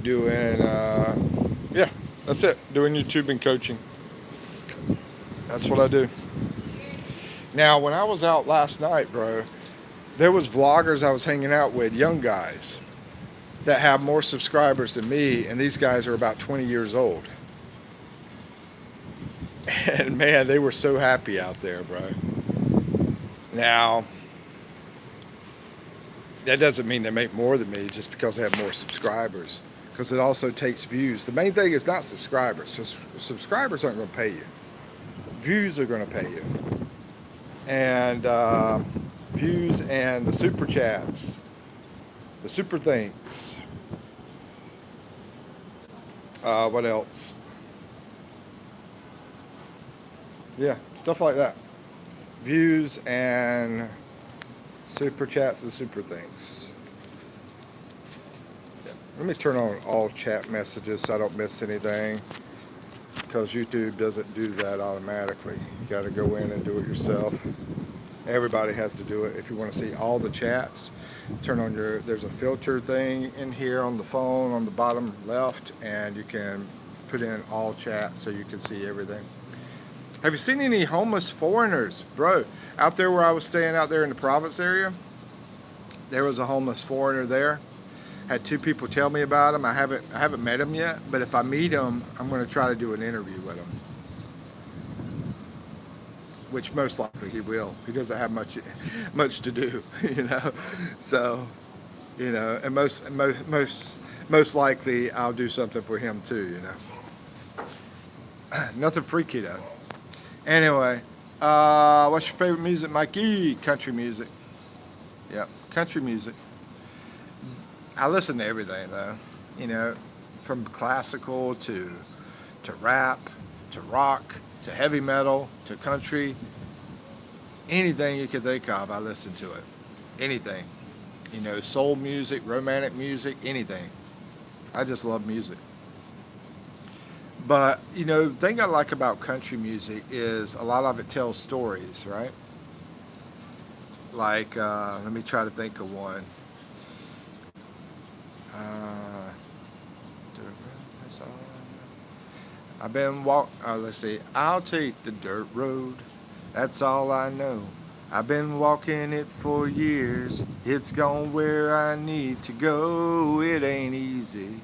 doing, yeah, that's it. Doing YouTube and coaching. That's what I do. Now, when I was out last night, bro, there was vloggers I was hanging out with, young guys, that have more subscribers than me, and these guys are about 20 years old. And man, they were so happy out there, bro. Now, that doesn't mean they make more than me just because they have more subscribers, because it also takes views. The main thing is not subscribers. Subscribers aren't going to pay you. Views are going to pay you. And views and the super chats, the super thanks. What else? Yeah, stuff like that. Views and super chats and super thanks. Yeah. Let me turn on all chat messages so I don't miss anything, because YouTube doesn't do that automatically. You got to go in and do it yourself. Everybody has to do it. If you want to see all the chats, turn on there's a filter thing in here on the phone on the bottom left, and you can put in all chats so you can see everything. Have you seen any homeless foreigners? Bro, out there where I was staying out there in the province area, there was a homeless foreigner there. Had two people tell me about him. I haven't met him yet, but if I meet him, I'm going to try to do an interview with him. Which most likely he will. He doesn't have much to do, you know. So, you know, and most likely I'll do something for him too, you know. Nothing freaky though. Anyway, what's your favorite music, Mikey? Country music. Yep, country music. I listen to everything though, you know, from classical to rap, to rock, to heavy metal, to country. Anything you could think of, I listen to it. Anything. You know, soul music, romantic music, anything. I just love music. But, you know, the thing I like about country music is a lot of it tells stories, right? Like, let me try to think of one. Let's see. I'll take the dirt road. That's all I know. I've been walking it for years. It's gone where I need to go. It ain't easy.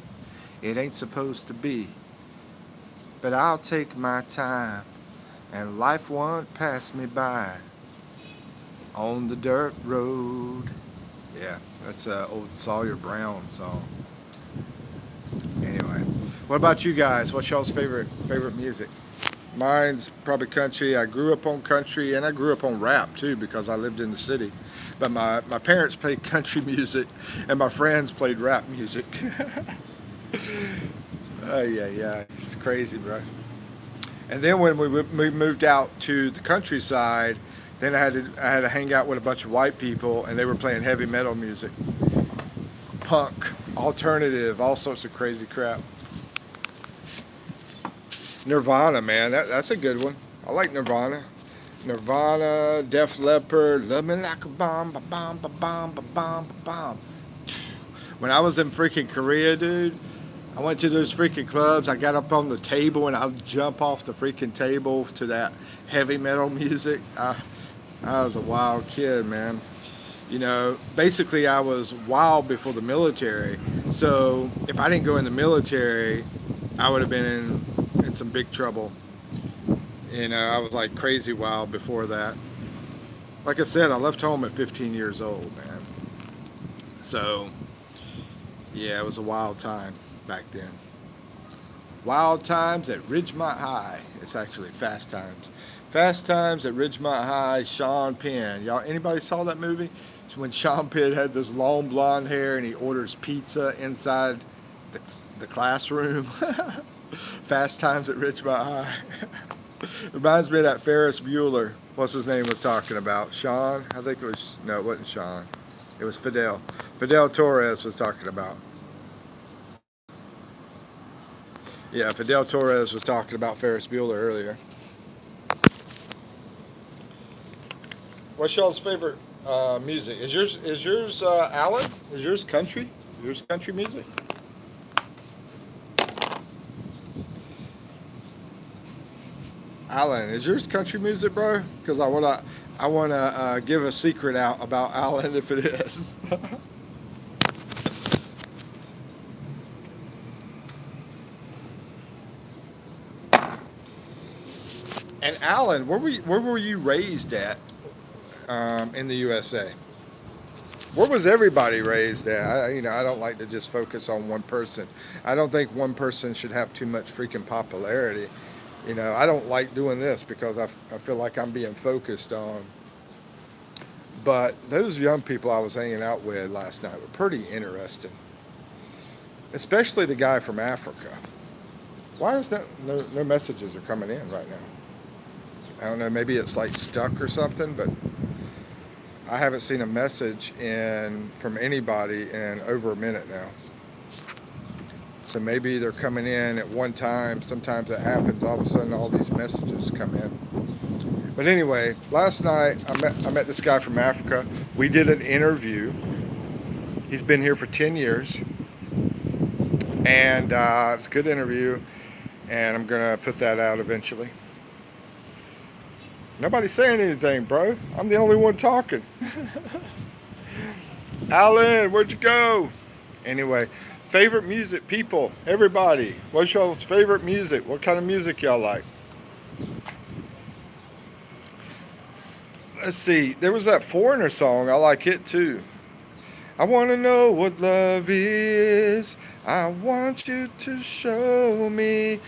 It ain't supposed to be. But I'll take my time, and life won't pass me by on the dirt road. Yeah, that's an old Sawyer Brown song. Anyway, what about you guys? What's y'all's favorite music? Mine's probably country. I grew up on country, and I grew up on rap too because I lived in the city. But my parents played country music, and my friends played rap music. Oh yeah, it's crazy, bro. And then when we moved out to the countryside, then I had to hang out with a bunch of white people, and they were playing heavy metal music, punk, alternative, all sorts of crazy crap. Nirvana, man, that's a good one. I like Nirvana. Nirvana, Def Leppard, Love Me Like a Bomb, ba bomb, ba bomb, ba bomb, ba bomb. When I was in freaking Korea, dude, I went to those freaking clubs. I got up on the table and I'd jump off the freaking table to that heavy metal music. I was a wild kid, man. You know, basically I was wild before the military. So if I didn't go in the military, I would have been in in some big trouble. You know, I was like crazy wild before that. Like I said, I left home at 15 years old, man. So, yeah, it was a wild time back then. Wild Times at Ridgemont High. It's actually Fast Times. Fast Times at Ridgemont High, Sean Penn. Y'all, anybody saw that movie? It's when Sean Penn had this long blonde hair and he orders pizza inside the classroom. Fast Times at Ridgemont High. Reminds me of that Ferris Bueller. What's his name was talking about? Sean? I think it was, no, it wasn't Sean. It was Fidel. Fidel Torres was talking about. Yeah, Fidel Torres was talking about Ferris Bueller earlier. What's y'all's favorite music? Is yours Alan? Is yours country? Is yours country music? Alan, is yours country music, bro? Because I wanna give a secret out about Alan if it is. And Alan, where were you raised at in the USA? Where was everybody raised at? I don't like to just focus on one person. I don't think one person should have too much freaking popularity. You know, I don't like doing this because I feel like I'm being focused on. But those young people I was hanging out with last night were pretty interesting. Especially the guy from Africa. Why is that no messages are coming in right now? I don't know, maybe it's like stuck or something, but I haven't seen a message from anybody in over a minute now. So maybe they're coming in at one time. Sometimes it happens. All of a sudden, all these messages come in. But anyway, last night I met this guy from Africa. We did an interview. He's been here for 10 years. And it's a good interview. And I'm going to put that out eventually. Nobody's saying anything, bro. I'm the only one talking. Alan, where'd you go? Anyway, favorite music, people, everybody. What's y'all's favorite music? What kind of music y'all like? Let's see. There was that Foreigner song. I like it too. I want to know what love is. I want you to show me.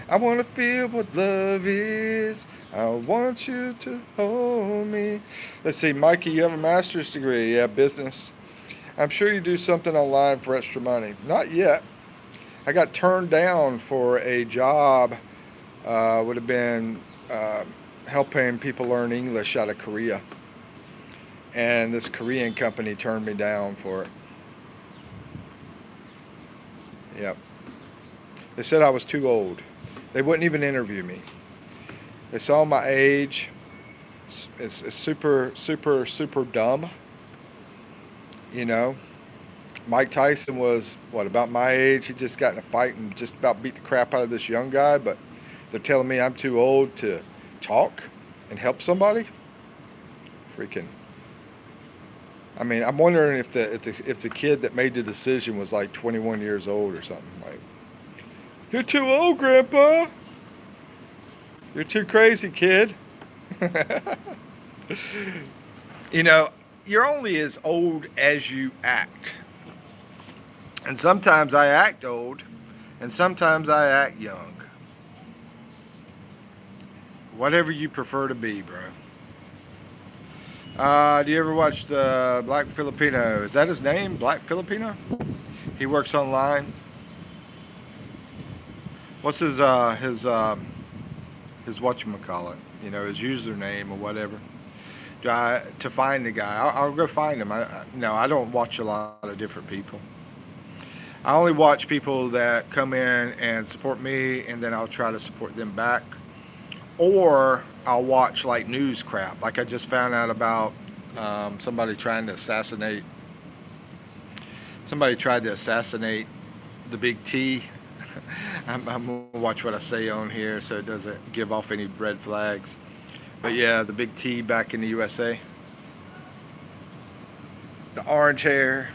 I want to feel what love is. I want you to hold me. Let's see, Mikey, you have a master's degree. Yeah, business. I'm sure you do something online for extra money. Not yet. I got turned down for a job. Would have been helping people learn English out of Korea. And this Korean company turned me down for it. Yep. They said I was too old. They wouldn't even interview me. They saw my age. It's super, super, super dumb. You know, Mike Tyson was, about my age? He just got in a fight and just about beat the crap out of this young guy, but they're telling me I'm too old to talk and help somebody? Freaking. I mean, I'm wondering if the kid that made the decision was like 21 years old or something. Like, you're too old, Grandpa. You're too crazy, kid. You know, you're only as old as you act. And sometimes I act old, and sometimes I act young. Whatever you prefer to be, bro. Do you ever watch the Black Filipino? Is that his name, Black Filipino? He works online. What's his whatchamacallit? You know, his username or whatever. To find the guy, I'll go find him. No, I don't watch a lot of different people. I only watch people that come in and support me, and then I'll try to support them back. Or I'll watch like news crap. Like I just found out about somebody trying to assassinate. Somebody tried to assassinate the Big T. I'm gonna watch what I say on here so it doesn't give off any red flags. But yeah, the Big T back in the USA. The orange hair.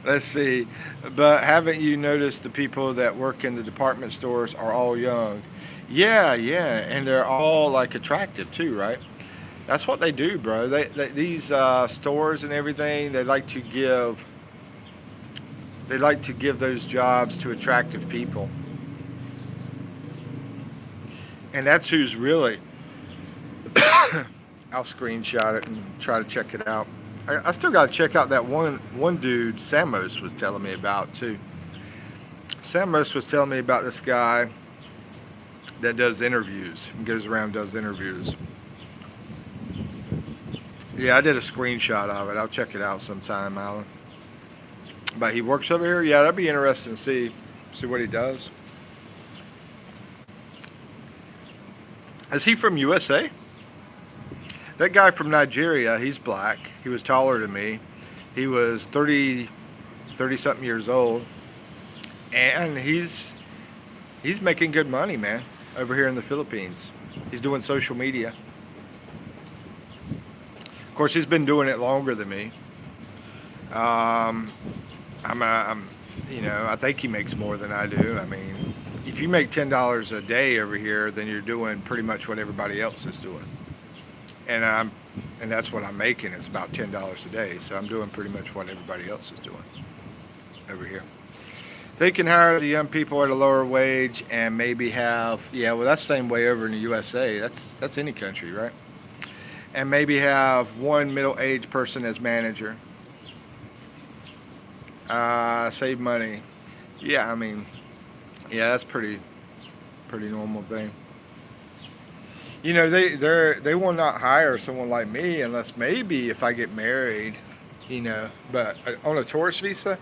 Let's see. But haven't you noticed the people that work in the department stores are all young? Yeah, yeah, and they're all like attractive too, right? That's what they do, bro. These stores and everything, they like to give those jobs to attractive people, and that's who's really. I'll screenshot it and try to check it out. I still got to check out that one dude Samos was telling me about too. Samos was telling me about this guy that does interviews and goes around and does interviews. Yeah, I did a screenshot of it. I'll check it out sometime, Alan. But he works over here. Yeah, that'd be interesting to see what he does. Is he from USA? That guy from Nigeria, he's black. He was taller than me. He was 30 something years old. And he's making good money, man, over here in the Philippines. He's doing social media. Of course, he's been doing it longer than me. I think he makes more than I do. I mean, if you make $10 a day over here, then you're doing pretty much what everybody else is doing. And that's what I'm making. It's about $10 a day. So I'm doing pretty much what everybody else is doing over here. They can hire the young people at a lower wage and maybe have, yeah, well, that's the same way over in the USA. That's any country, right? And maybe have one middle-aged person as manager. Save money. Yeah, I mean, yeah, that's pretty normal thing. You know, they will not hire someone like me unless maybe if I get married, you know. But on a tourist visa,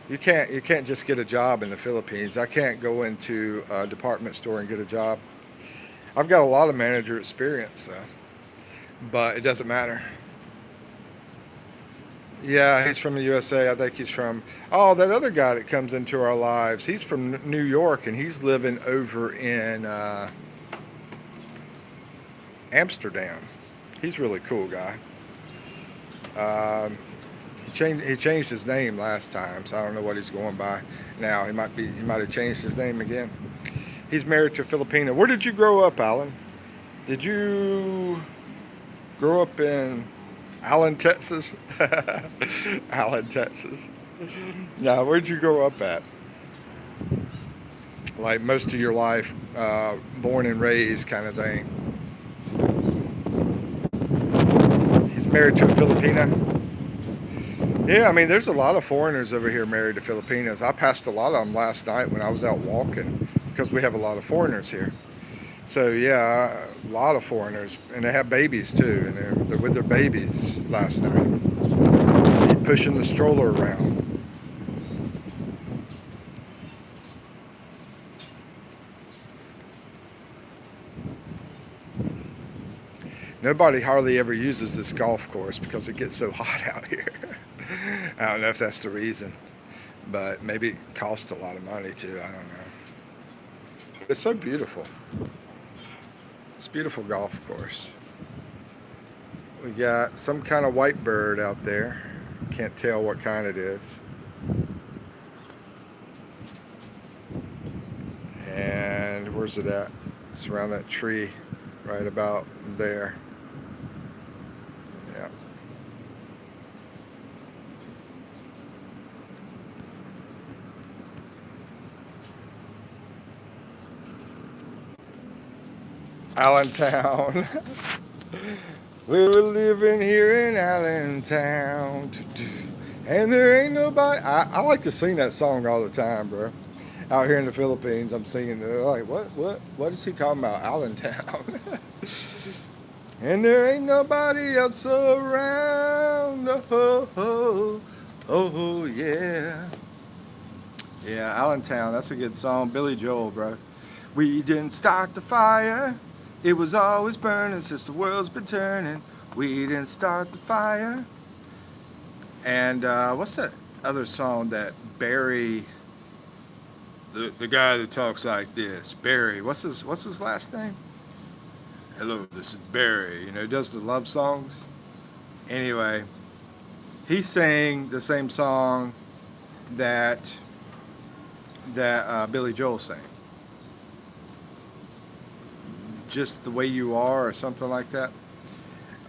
you can't just get a job in the Philippines. I can't go into a department store and get a job. I've got a lot of manager experience, but it doesn't matter. Yeah, he's from the USA. I think he's from. Oh, that other guy that comes into our lives. He's from New York, and he's living over in Amsterdam. He's a really cool guy. He changed his name last time, so I don't know what he's going by now. He might have changed his name again. He's married to a Filipina. Where did you grow up, Alan? Did you grow up in Allen, Texas? Allen, Texas. Now, where'd you grow up at? Like most of your life, born and raised kind of thing. He's married to a Filipina. Yeah, I mean, there's a lot of foreigners over here married to Filipinas. I passed a lot of them last night when I was out walking because we have a lot of foreigners here. So yeah, a lot of foreigners, and they have babies too, and they're with their babies last night. Keep pushing the stroller around. Nobody hardly ever uses this golf course because it gets so hot out here. I don't know if that's the reason, but maybe it costs a lot of money too. I don't know. It's so beautiful. It's a beautiful golf course. We got some kind of white bird out there. Can't tell what kind it is. And where's it at? It's around that tree right about there. Yeah. Allentown. We were living here in Allentown. And there ain't nobody. I like to sing that song all the time, bro. Out here in the Philippines, I'm singing. They're like, what is he talking about? Allentown. And there ain't nobody else around. Oh, oh, oh, yeah. Yeah, Allentown. That's a good song. Billy Joel, bro. We didn't start the fire. It was always burning since the world's been turning. We didn't start the fire. And what's that other song that Barry, the guy that talks like this, Barry, what's his last name? Hello, this is Barry. You know, he does the love songs. Anyway, he sang the same song that Billy Joel sang. Just the way you are, or something like that.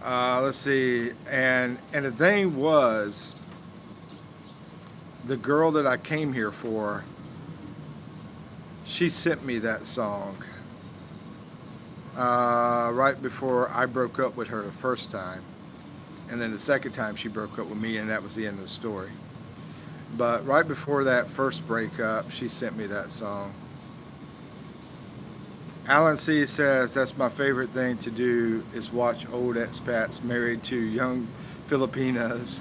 Let's see, and the thing was, the girl that I came here for, she sent me that song right before I broke up with her the first time, and then the second time she broke up with me, and that was the end of the story. But right before that first breakup, she sent me that song. Alan C says, that's my favorite thing to do is watch old expats married to young Filipinas.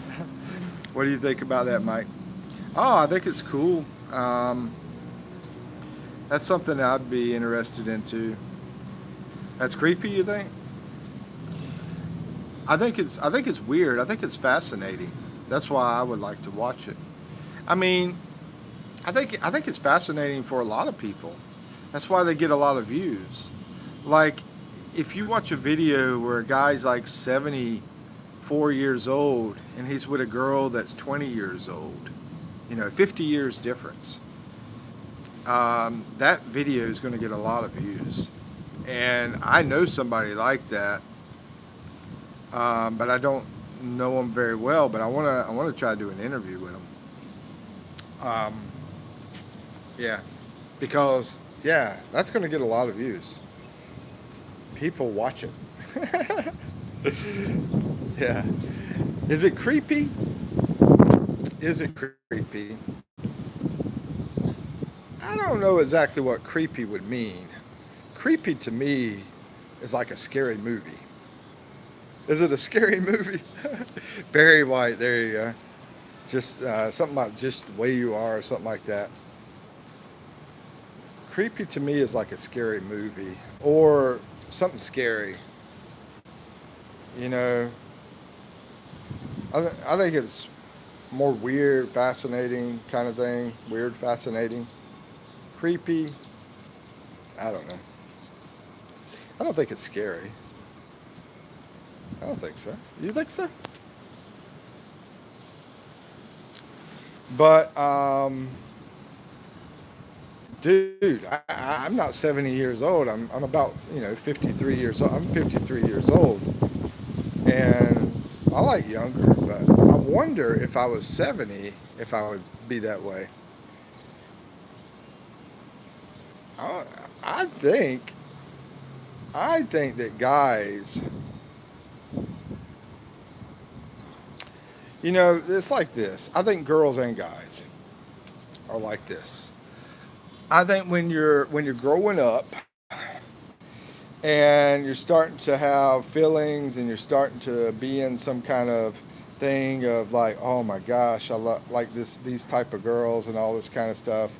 What do you think about that, Mike? Oh, I think it's cool. That's something I'd be interested into. That's creepy, you think? I think it's weird. I think it's fascinating. That's why I would like to watch it. I mean, I think it's fascinating for a lot of people. That's why they get a lot of views. Like, if you watch a video where a guy's like 74 years old and he's with a girl that's 20 years old, 50 years difference, that video is going to get a lot of views. And I know somebody like that, but I don't know him very well. But I want to try to do an interview with him. Yeah, because yeah, that's going to get a lot of views. People watch it. Yeah. Is it creepy? Is it creepy? I don't know exactly what creepy would mean. Creepy to me is like a scary movie. Is it a scary movie? Barry White, there you go. Just something about just the way you are, or something like that. Creepy to me is like a scary movie or something scary. You know, I think it's more weird, fascinating kind of thing. Weird, fascinating. Creepy, I don't know. I don't think it's scary. I don't think so. You think so? But, dude, I'm not 70 years old. I'm about, 53 years old. I'm 53 years old. And I like younger, but I wonder if I was 70, if I would be that way. I, I think, I think that guys, it's like this. I think girls and guys are like this. I think when you're growing up and you're starting to have feelings and you're starting to be in some kind of thing of like, oh my gosh, like these type of girls and all this kind of stuff.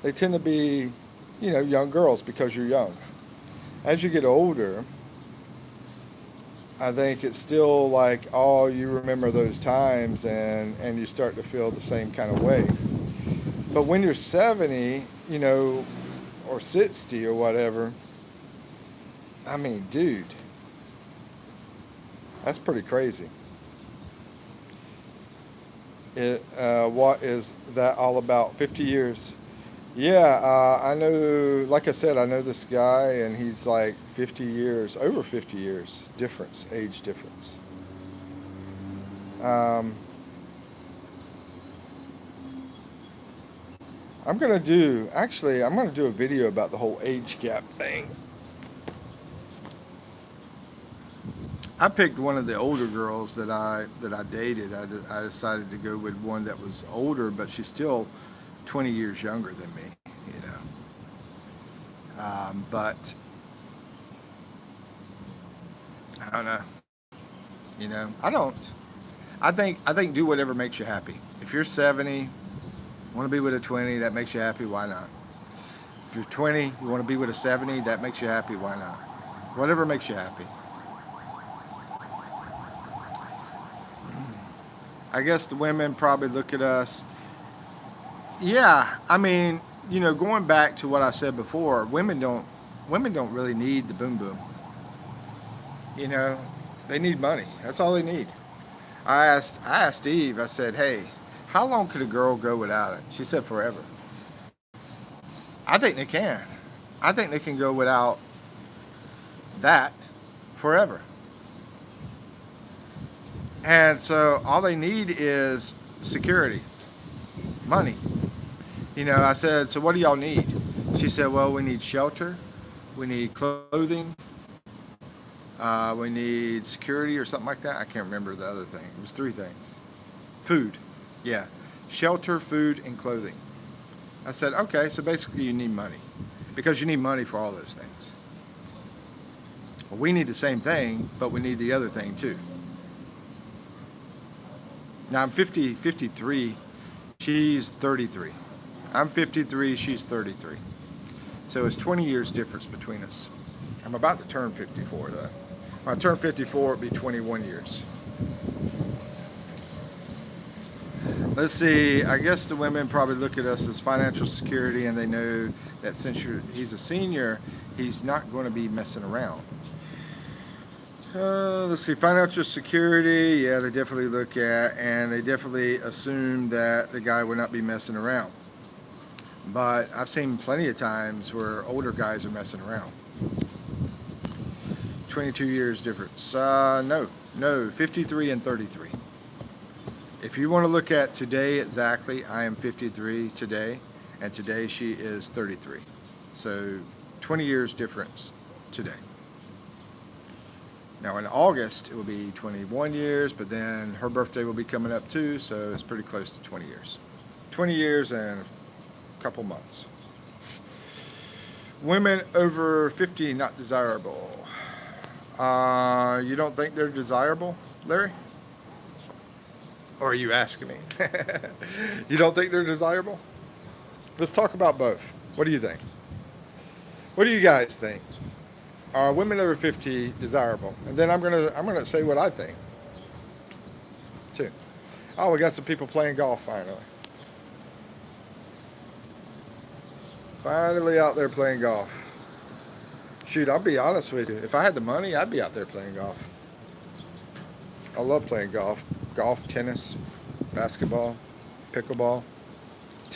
They tend to be, young girls because you're young. As you get older, I think it's still like, oh, you remember those times and you start to feel the same kind of way. But when you're 70, or 60 or whatever, I mean, dude, that's pretty crazy. What is that all about? 50 years. Yeah, I know, like I said, I know this guy, and he's like 50 years, over 50 years difference, age difference. Um, I'm gonna do a video about the whole age gap thing. I picked one of the older girls that I dated. I decided to go with one that was older, but she's still 20 years younger than me, you know. But I don't know, I don't. I think do whatever makes you happy. If you're 70, want to be with a 20 that makes you happy, why not? If you're 20, you want to be with a 70 that makes you happy, why not? Whatever makes you happy. I guess the women probably look at us. Yeah, I mean, going back to what I said before, women don't really need the boom boom. You know, they need money. That's all they need. I asked Eve. I said, "Hey, how long could a girl go without it? She said forever. I think they can. I think they can go without that forever. And so all they need is security, money. You know, I said, so what do y'all need? She said, well, we need shelter, we need clothing, we need security or something like that. I can't remember the other thing. It was 3 things. Food. Yeah. Shelter, food, and clothing. I said, okay, so basically you need money. Because you need money for all those things. Well, we need the same thing, but we need the other thing too. Now I'm 53. She's 33. I'm 53, she's 33. So it's 20 years difference between us. I'm about to turn 54 though. When I turn 54, it'll be 21 years. Let's see, I guess the women probably look at us as financial security, and they know that since he's a senior, he's not going to be messing around. Let's see, financial security, yeah, they definitely look at, and they definitely assume that the guy would not be messing around. But I've seen plenty of times where older guys are messing around. 22 years difference. No, 53 and 33. If you want to look at today exactly, I am 53 today, and today she is 33. So 20 years difference today. Now in August, it will be 21 years, but then her birthday will be coming up too, so it's pretty close to 20 years. 20 years and a couple months. Women over 50 not desirable. You don't think they're desirable, Larry? Or are you asking me? You don't think they're desirable? Let's talk about both. What do you think? What do you guys think? Are women over 50 desirable? And then I'm gonna say what I think too. Oh, we got some people playing golf finally. Finally out there playing golf. Shoot, I'll be honest with you. If I had the money, I'd be out there playing golf. I love playing golf. Golf, tennis, basketball, pickleball.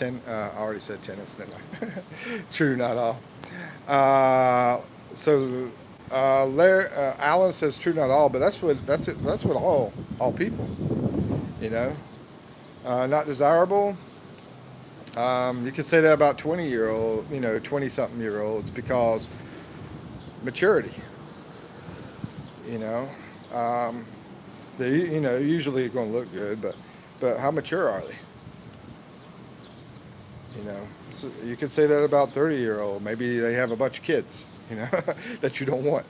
I already said tennis, didn't I? True, not all. Alan says true, not all, but that's what all people, you know, not desirable. You can say that about 20-year-old, 20-something-year-olds because maturity, they, usually going to look good, but how mature are they? So you could say that about 30-year-old. Maybe they have a bunch of kids, that you don't want,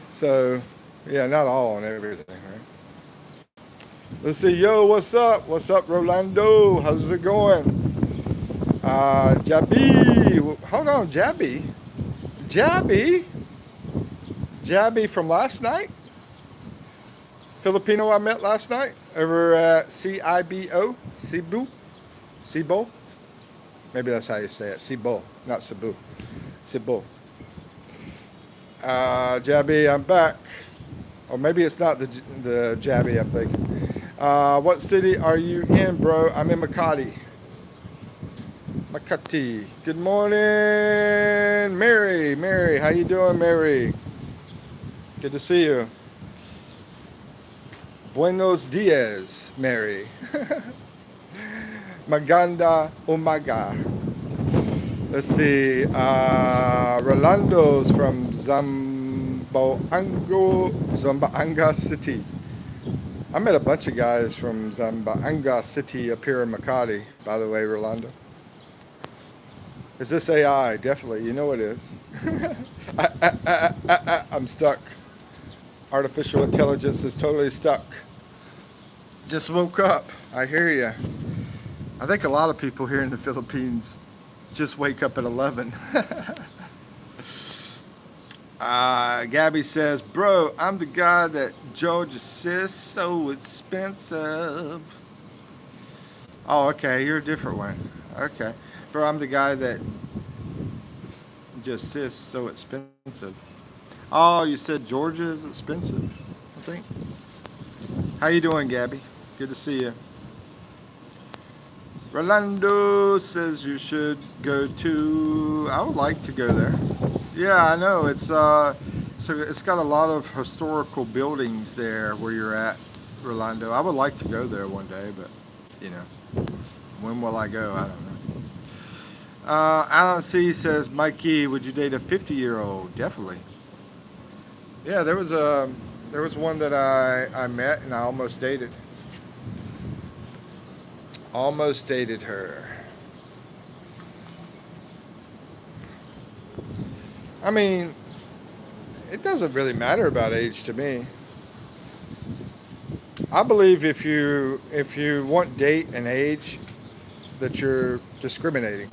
So, yeah, not all on everything, right? Let's see. Yo, what's up? What's up, Rolando? How's it going? Jabby. Hold on, Jabby. Jabby from last night? Filipino I met last night over at CIBO, Cebu. Maybe that's how you say it. Cebu, not Cebu. Cebu. Jabby, I'm back. Or maybe it's not the Jabby I'm thinking. What city are you in, bro? I'm in Makati. Good morning, Mary. Mary, how you doing, Mary? Good to see you. Buenos dias, Mary. Maganda umaga. Let's see. Rolando's from Zamboanga City. I met a bunch of guys from Zamboanga City up here in Makati, by the way, Rolando. Is this AI? Definitely. You know it is. I'm stuck. Artificial intelligence is totally stuck. Just woke up. I hear you. I think a lot of people here in the Philippines just wake up at 11. Gabby says, bro, I'm the guy that Georgia says so expensive. Oh, okay. You're a different one. Okay. Bro, I'm the guy that just says so expensive. Oh, you said Georgia is expensive, I think. How you doing, Gabby? Good to see you. Rolando says you should go to. I would like to go there. Yeah, I know. So it's got a lot of historical buildings there where you're at, Rolando. I would like to go there one day, but you know, when will I go? I don't know. Alan C says, Mikey, would you date a 50-year-old? Definitely. Yeah, there was one that I met and I almost dated. Almost dated her. I mean, it doesn't really matter about age to me. I believe if you want date and age, that you're discriminating.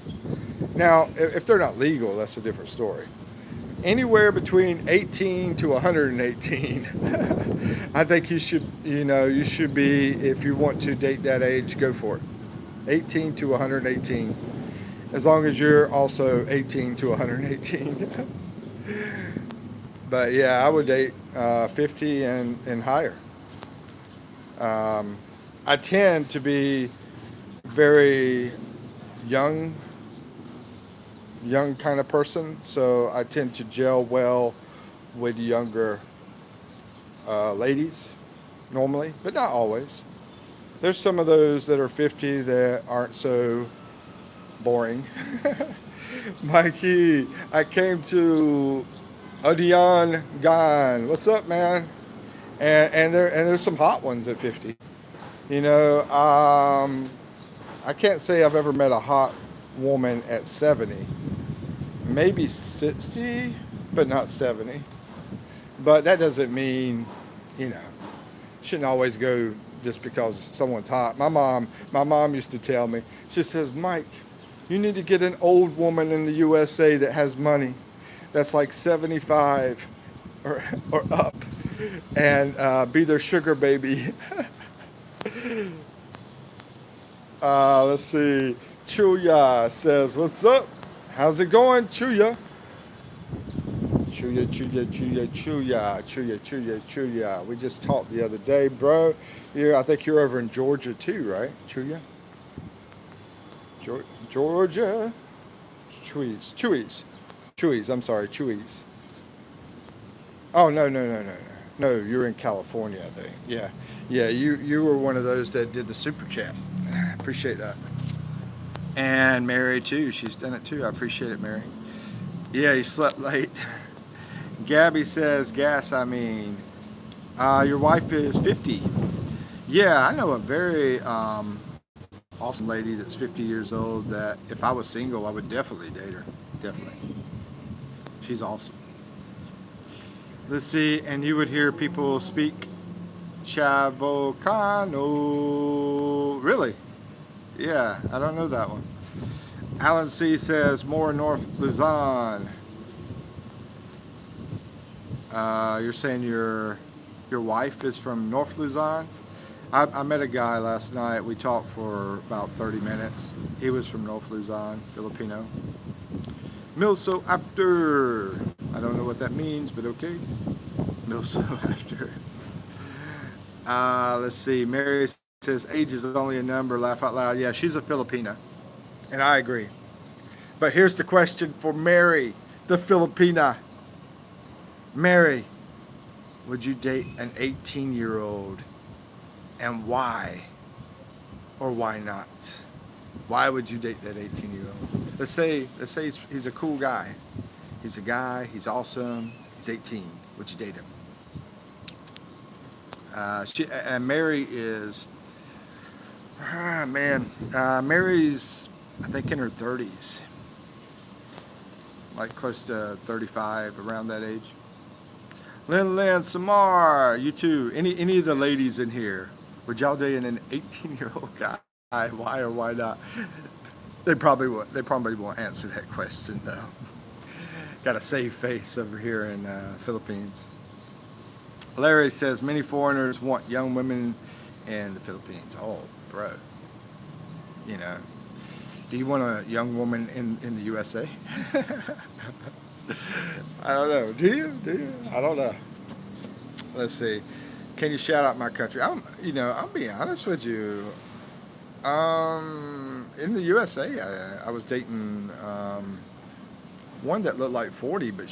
Now, if they're not legal, that's a different story. Anywhere between 18 to 118, I think you should be, if you want to date that age, go for it. 18 to 118, as long as you're also 18 to 118. But yeah, I would date 50 and higher. I tend to be very young kind of person, so I tend to gel well with younger ladies normally, but not always. There's some of those that are 50 that aren't so boring. Mikey, I came to Odion Gan. What's up, man? And there's some hot ones at 50. You know, I can't say I've ever met a hot woman at 70. Maybe 60, but not 70. But that doesn't mean, you know, shouldn't always go just because someone's hot. My mom used to tell me, she says, Mike, you need to get an old woman in the USA that has money, that's like 75 or up, and be their sugar baby. Let's see. Chuya says, what's up? How's it going, Chuya? Chuya. We just talked the other day, bro. I think you're over in Georgia too, right? Chuya? Georgia? Chewies. I'm sorry, Chewies. Oh, no. No, you're in California, I think. Yeah. Yeah, you were one of those that did the super chat. Appreciate that. And Mary too. She's done it too. I appreciate it, Mary. Yeah, you slept late. Gabby says, gas, I mean. Your wife is 50. Yeah, I know a very awesome lady that's 50 years old that if I was single, I would definitely date her. Definitely. She's awesome. Let's see, and you would hear people speak Chavocano. Really? Yeah, I don't know that one. Alan C says, more North Luzon. You're saying your wife is from North Luzon? I met a guy last night. We talked for about 30 minutes. He was from North Luzon, Filipino. Milso after. I don't know what that means, but okay. Milso after. Let's see. Mary says, age is only a number. Laugh out loud. Yeah, she's a Filipina. And I agree. But here's the question for Mary, the Filipina. Mary, would you date an 18-year-old? And why? Or why not? Why would you date that 18-year-old? Let's say he's a cool guy. He's a guy, he's awesome, he's 18. Would you date him? Mary is, Mary's, I think, in her 30s. Like close to 35, around that age. Lynn, Samar, you too. Any of the ladies in here, would y'all date an 18-year-old guy? Why or why not? They probably won't answer that question though. Got a save face over here in Philippines. Larry says many foreigners want young women in the Philippines. Oh, bro. You know, do you want a young woman in the USA? I don't know. Do you? I don't know. Let's see. Can you shout out my country? I'll be honest with you. In the USA, I was dating one that looked like 40, but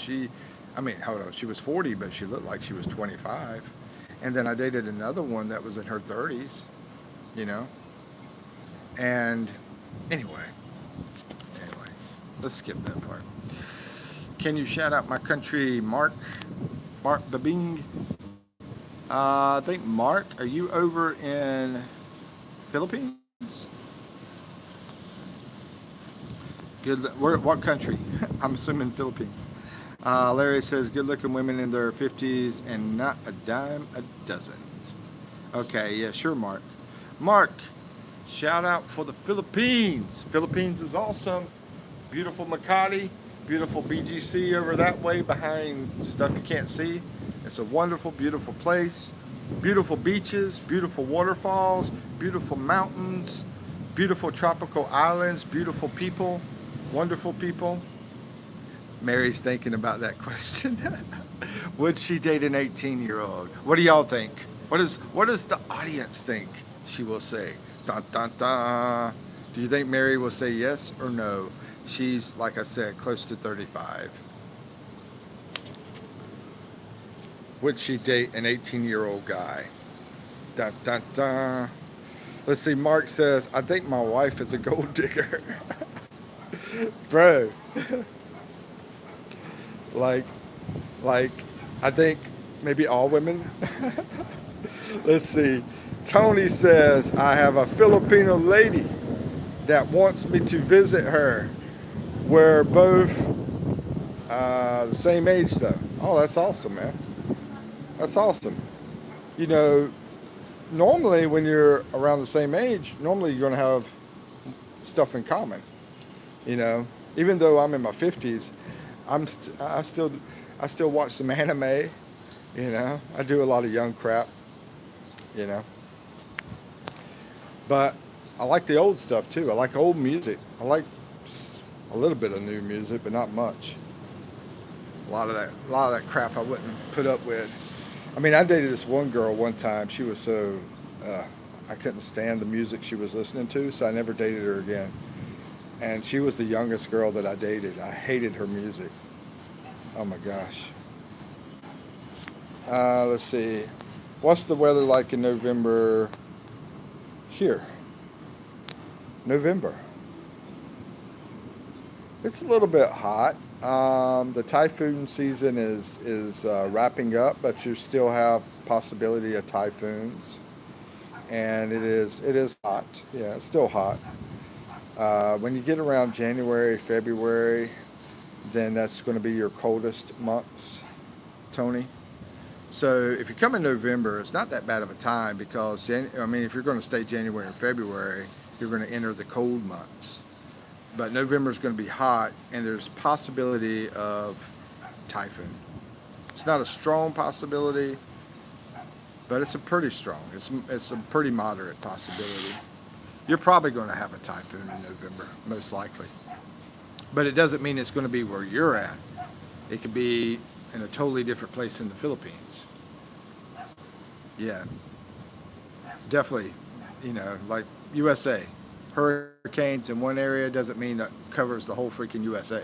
I mean, hold on, she was 40, but she looked like she was 25. And then I dated another one that was in her 30s, you know. And anyway, anyway, let's skip that part. Can you shout out my country, Mark? Mark Babing. I think Mark, are you over in Philippines? Good. What country? I'm assuming Philippines. Larry says, good-looking women in their 50s and not a dime a dozen. Okay, yeah, sure, Mark. Mark, shout out for the Philippines. Philippines is awesome. Beautiful Makati, beautiful BGC over that way behind stuff you can't see. It's a wonderful, beautiful place. Beautiful beaches, beautiful waterfalls, beautiful mountains, beautiful tropical islands, beautiful people, wonderful people. Mary's thinking about that question. Would she date an 18-year-old? What do y'all think? What does the audience think she will say? Dun, dun, dun. Do you think Mary will say yes or no? She's, like I said, close to 35. Would she date an 18-year-old guy? Dun, dun, dun. Let's see, Mark says, I think my wife is a gold digger. Bro. like, I think maybe all women. Let's see. Tony says, I have a Filipino lady that wants me to visit her. We're both the same age, though. Oh, that's awesome, man. That's awesome. You know, normally when you're around the same age, normally you're going to have stuff in common. You know, even though I'm in my 50s, I still watch some anime. You know, I do a lot of young crap. You know, but I like the old stuff too. I like old music. I like a little bit of new music, but not much. A lot of that crap I wouldn't put up with. I mean, I dated this one girl one time. She was so I couldn't stand the music she was listening to, so I never dated her again. And she was the youngest girl that I dated. I hated her music. Oh my gosh. Let's see. What's the weather like in November here? November. It's a little bit hot. The typhoon season is wrapping up, but you still have possibility of typhoons, and it is hot. Yeah, it's still hot. When you get around January, February, then that's going to be your coldest months, Tony. So if you come in November, it's not that bad of a time because if you're going to stay January and February, you're going to enter the cold months. But November is going to be hot, and there's possibility of typhoon. It's not a strong possibility, but it's a pretty strong. It's a pretty moderate possibility. You're probably going to have a typhoon in November, most likely. But it doesn't mean it's going to be where you're at. It could be in a totally different place in the Philippines. Yeah, definitely. You know, like USA. Hurricanes in one area doesn't mean that covers the whole freaking USA.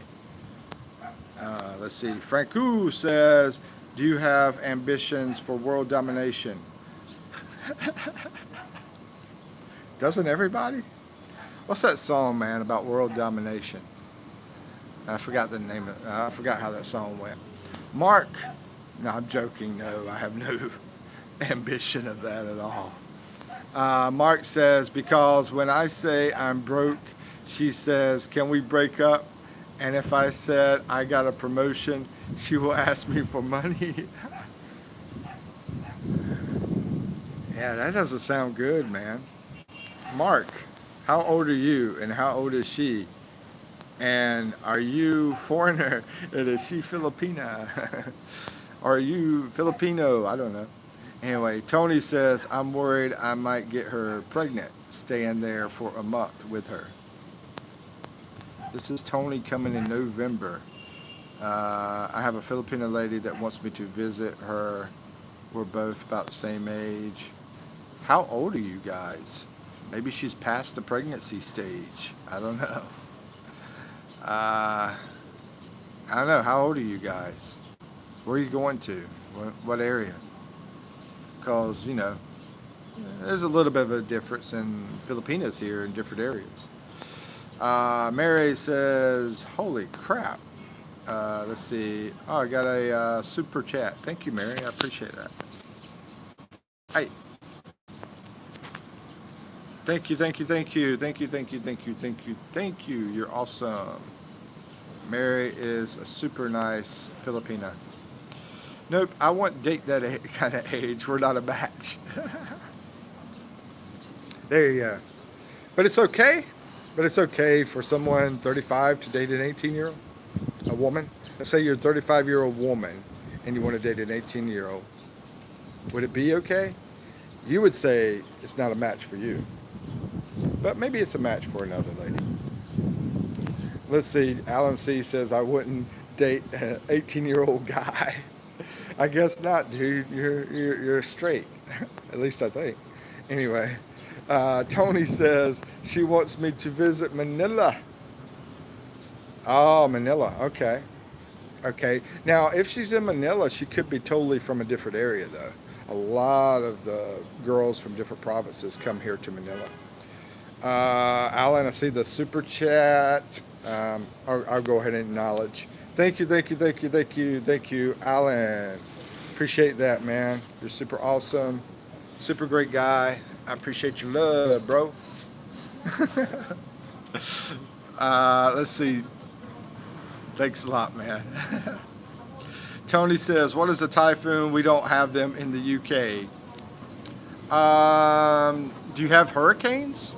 Let's see. Franku says, do you have ambitions for world domination? Doesn't everybody? What's that song, man, about world domination? I forgot the name of it. I forgot how that song went. Mark. No, I'm joking. No, I have no ambition of that at all. Mark says, because when I say I'm broke, she says, can we break up? And if I said I got a promotion, she will ask me for money. Yeah, that doesn't sound good, man. Mark, how old are you and how old is she? And are you foreigner and is she Filipina? Or are you Filipino? I don't know. Anyway, Tony says, I'm worried I might get her pregnant staying there for a month with her. This is Tony coming in November. I have a Filipino lady that wants me to visit her. We're both about the same age. How old are you guys? Maybe she's past the pregnancy stage. I don't know. I don't know. How old are you guys? Where are you going to? What area? Because, you know, there's a little bit of a difference in Filipinos here in different areas. Mary says, holy crap. Let's see. Oh, I got a super chat. Thank you, Mary. I appreciate that. Hey. Thank you, thank you, thank you, thank you, thank you, thank you, thank you, thank you. You're awesome. Mary is a super nice Filipina. Nope, I won't date that kind of age. We're not a match. There you go. But it's okay. But it's okay for someone 35 to date an 18-year-old, a woman. Let's say you're a 35-year-old woman and you want to date an 18-year-old. Would it be okay? You would say it's not a match for you. But maybe it's a match for another lady. Let's see. Alan C says, I wouldn't date an 18-year-old guy. I guess not, dude. You're straight. At least I think. Anyway. Tony says she wants me to visit Manila. Oh, Manila. Okay. Okay. Now, if she's in Manila, she could be totally from a different area, though. A lot of the girls from different provinces come here to Manila. Alan, I see the super chat. I'll go ahead and acknowledge. Thank you, thank you, thank you, thank you, thank you, Alan. Appreciate that, man. You're super awesome. Super great guy. I appreciate your love, bro. Let's see. Thanks a lot, man. Tony says, what is a typhoon? We don't have them in the UK. Do you have hurricanes?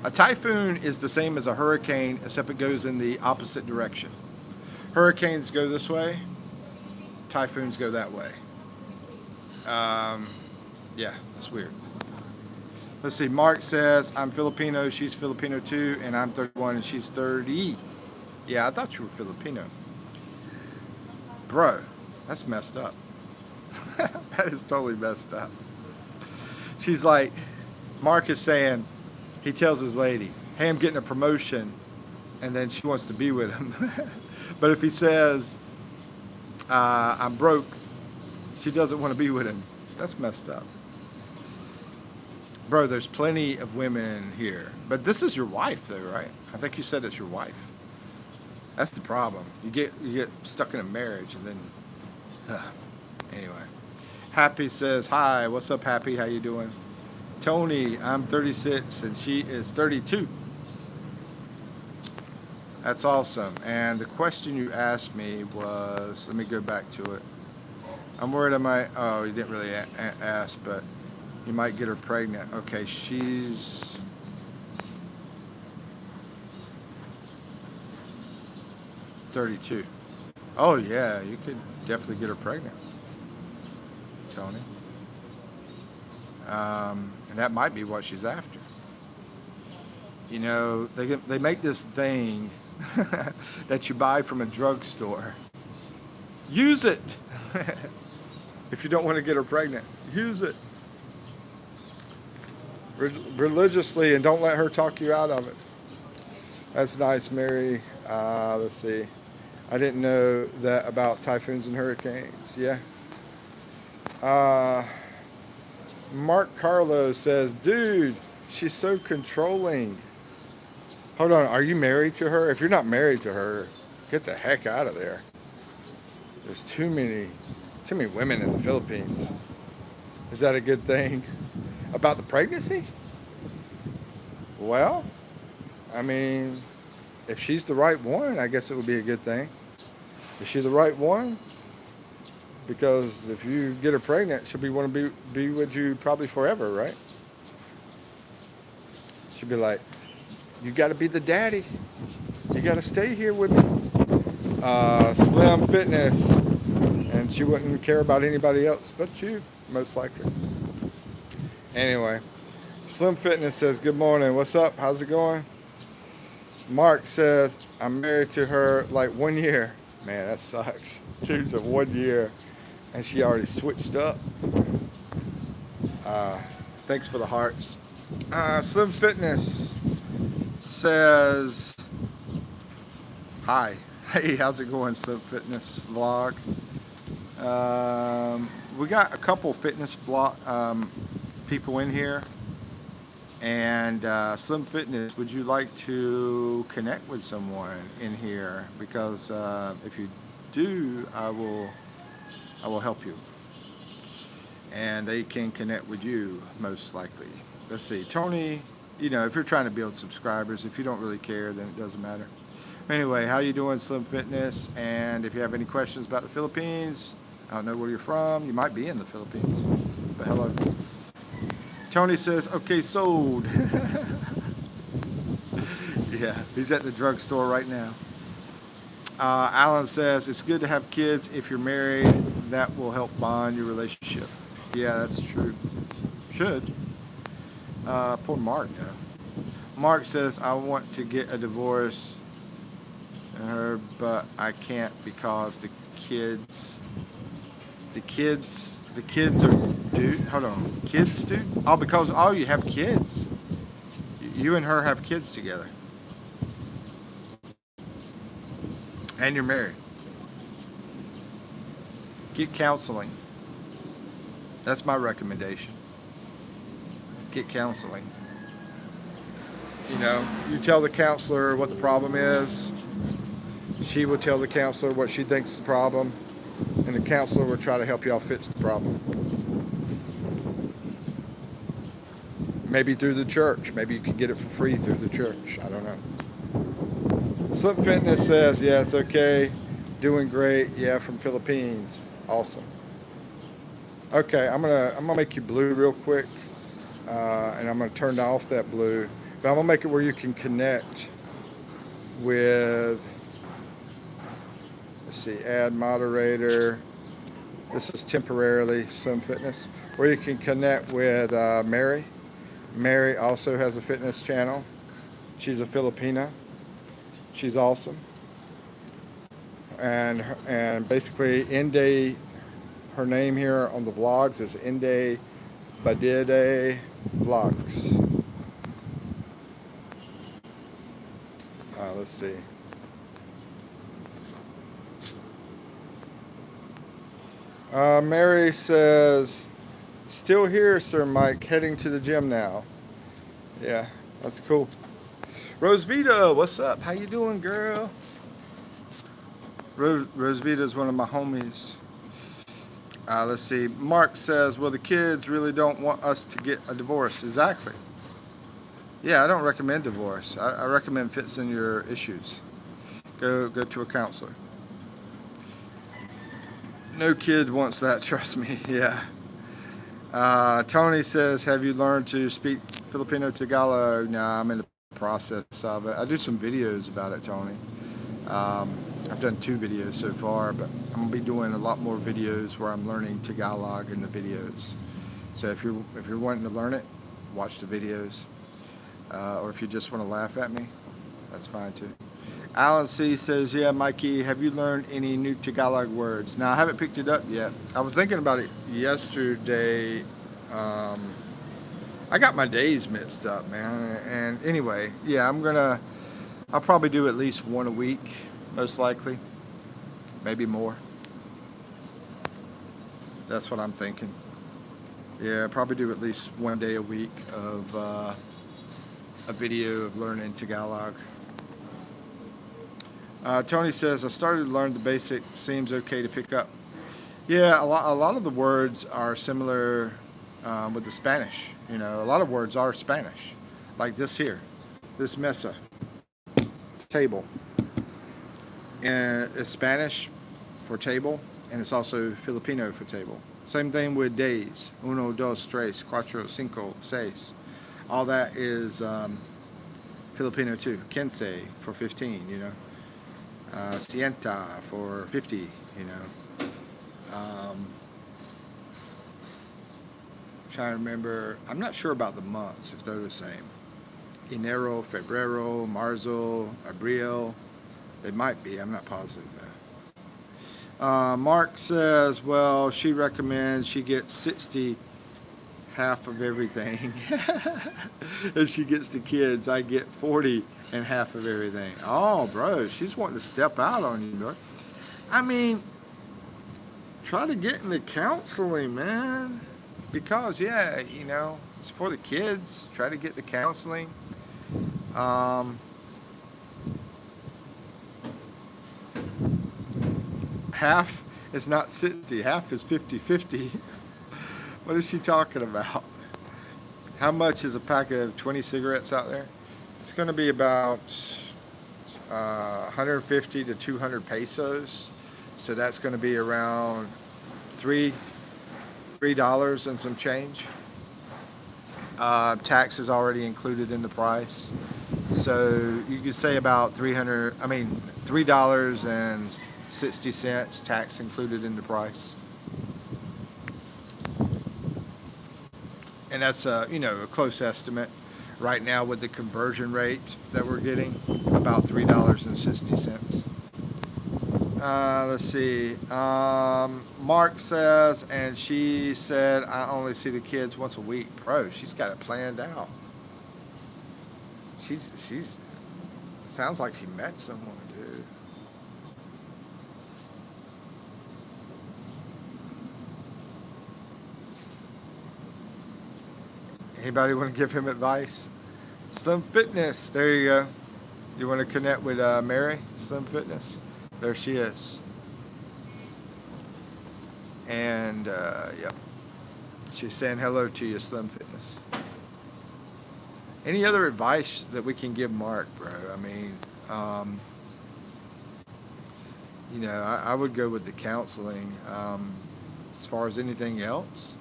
A typhoon is the same as a hurricane, except it goes in the opposite direction. Hurricanes go this way. Typhoons go that way. Yeah, that's weird. Let's see. Mark says, I'm Filipino. She's Filipino too. And I'm 31 and she's 30. Yeah, I thought you were Filipino. Bro, that's messed up. That is totally messed up. She's like, Mark is saying, he tells his lady, hey, I'm getting a promotion. And then she wants to be with him. But if he says, I'm broke, she doesn't want to be with him. That's messed up. Bro, there's plenty of women here. But this is your wife, though, right? I think you said it's your wife. That's the problem. You get stuck in a marriage, and then... Anyway. Happy says, hi, what's up, Happy? How you doing? Tony, I'm 36, and she is 32. That's awesome. And the question you asked me was... Let me go back to it. I'm worried I might... Oh, you didn't really ask, but... You might get her pregnant. Okay, she's... $32. Oh, yeah, you could definitely get her pregnant, Tony. And that might be what she's after. You know, they make this thing that you buy from a drugstore. Use it! If you don't want to get her pregnant, use it. Religiously, and don't let her talk you out of it. That's nice, Mary. Let's see. I didn't know that about typhoons and hurricanes. Yeah. Mark Carlos says, dude, she's so controlling. Hold on, are you married to her? If you're not married to her, get the heck out of there. There's too many women in the Philippines. Is that a good thing? About the pregnancy? Well, I mean, if she's the right one, I guess it would be a good thing. Is she the right one? Because if you get her pregnant, she'll want to be with you probably forever, right? She'll be like, you got to be the daddy. You got to stay here with me. Slim Fitness. And she wouldn't care about anybody else but you, most likely. Anyway, Slim Fitness says, good morning. What's up? How's it going? Mark says, I'm married to her like 1 year. Man, that sucks. Dude's of 1 year, and she already switched up. Thanks for the hearts. Slim Fitness says, hi. Hey, how's it going, Slim Fitness vlog? We got a couple fitness vlog people in here. And Slim Fitness, would you like to connect with someone in here? Because if you do, I will help you. And they can connect with you, most likely. Let's see, Tony, you know, if you're trying to build subscribers, if you don't really care, then it doesn't matter. Anyway, how you doing, Slim Fitness? And if you have any questions about the Philippines, I don't know where you're from. You might be in the Philippines, but hello. Tony says, okay, sold. Yeah, he's at the drugstore right now. Alan says, it's good to have kids. If you're married, that will help bond your relationship. Yeah, that's true. Should. Poor Mark, though. Mark says, I want to get a divorce, but I can't because the kids are dude. Hold on, kids, dude. Oh, because you have kids. You and her have kids together, and you're married. Get counseling. That's my recommendation. Get counseling. You know, you tell the counselor what the problem is. She will tell the counselor what she thinks is the problem, and the counselor will try to help y'all fix the problem. Maybe through the church. Maybe you can get it for free through the church. I don't know. Slim Fitness says, yeah, it's okay. Doing great. Yeah, from Philippines. Awesome. Okay, I'm gonna make you blue real quick, and I'm gonna turn off that blue. But I'm gonna make it where you can connect with. Let's see, add moderator. This is temporarily Slim Fitness, where you can connect with Mary. Mary also has a fitness channel. She's a Filipina. She's awesome. And basically, Inde, her name here on the vlogs is Inde Badide Vlogs. Let's see. Mary says, still here, Sir Mike, heading to the gym now. Yeah, that's cool. Rosvita, what's up? How you doing, girl? Rosvita is one of my homies. Let's see. Mark says, well, the kids really don't want us to get a divorce. Exactly. Yeah, I don't recommend divorce. I recommend fixing your issues. Go to a counselor. No kid wants that, trust me. Yeah. Tony says, have you learned to speak Filipino Tagalog? Nah, I'm in the process of it. I do some videos about it, Tony. I've done 2 videos so far, but I'm gonna be doing a lot more videos where I'm learning Tagalog in the videos. So if you're wanting to learn it, watch the videos. Or if you just want to laugh at me, that's fine too. Alan C says, yeah, Mikey, have you learned any new Tagalog words? Now, I haven't picked it up yet. I was thinking about it yesterday. I got my days mixed up, man. And anyway, yeah, I'll probably do at least one a week, most likely. Maybe more. That's what I'm thinking. Yeah, probably do at least one day a week of a video of learning Tagalog. Tony says, I started to learn the basic, seems okay to pick up. Yeah, a lot of the words are similar with the Spanish. You know, a lot of words are Spanish. Like this here, this mesa, table. And it's Spanish for table, and it's also Filipino for table. Same thing with days. Uno, dos, tres, cuatro, cinco, seis. All that is Filipino too. Quince for 15, you know. Cienta for 50, you know. Trying to remember, I'm not sure about the months, if they're the same. Enero, Febrero, Marzo, Abril. They might be, I'm not positive though. Mark says, well, she recommends she gets 60 half of everything. If she gets the kids, I get 40 and half of everything. Oh, bro, she's wanting to step out on you, bro. I mean, try to get into counseling, man. Because, yeah, you know, it's for the kids. Try to get the counseling. Half is not 60. Half is 50-50. What is she talking about? How much is a pack of 20 cigarettes out there? It's going to be about 150 to 200 pesos. So that's going to be around $3 and some change. Tax is already included in the price. So you could say about $3.60, tax included in the price. And that's a close estimate. Right now with the conversion rate that we're getting, about $3.60. Let's see. Mark says, and she said, I only see the kids once a week. Bro, she's got it planned out. She's sounds like she met someone, dude. Anybody want to give him advice? Slim Fitness, there you go. You want to connect with Mary, Slim Fitness? There she is. And, yep. She's saying hello to you, Slim Fitness. Any other advice that we can give Mark, bro? I mean, I would go with the counseling. As far as anything else,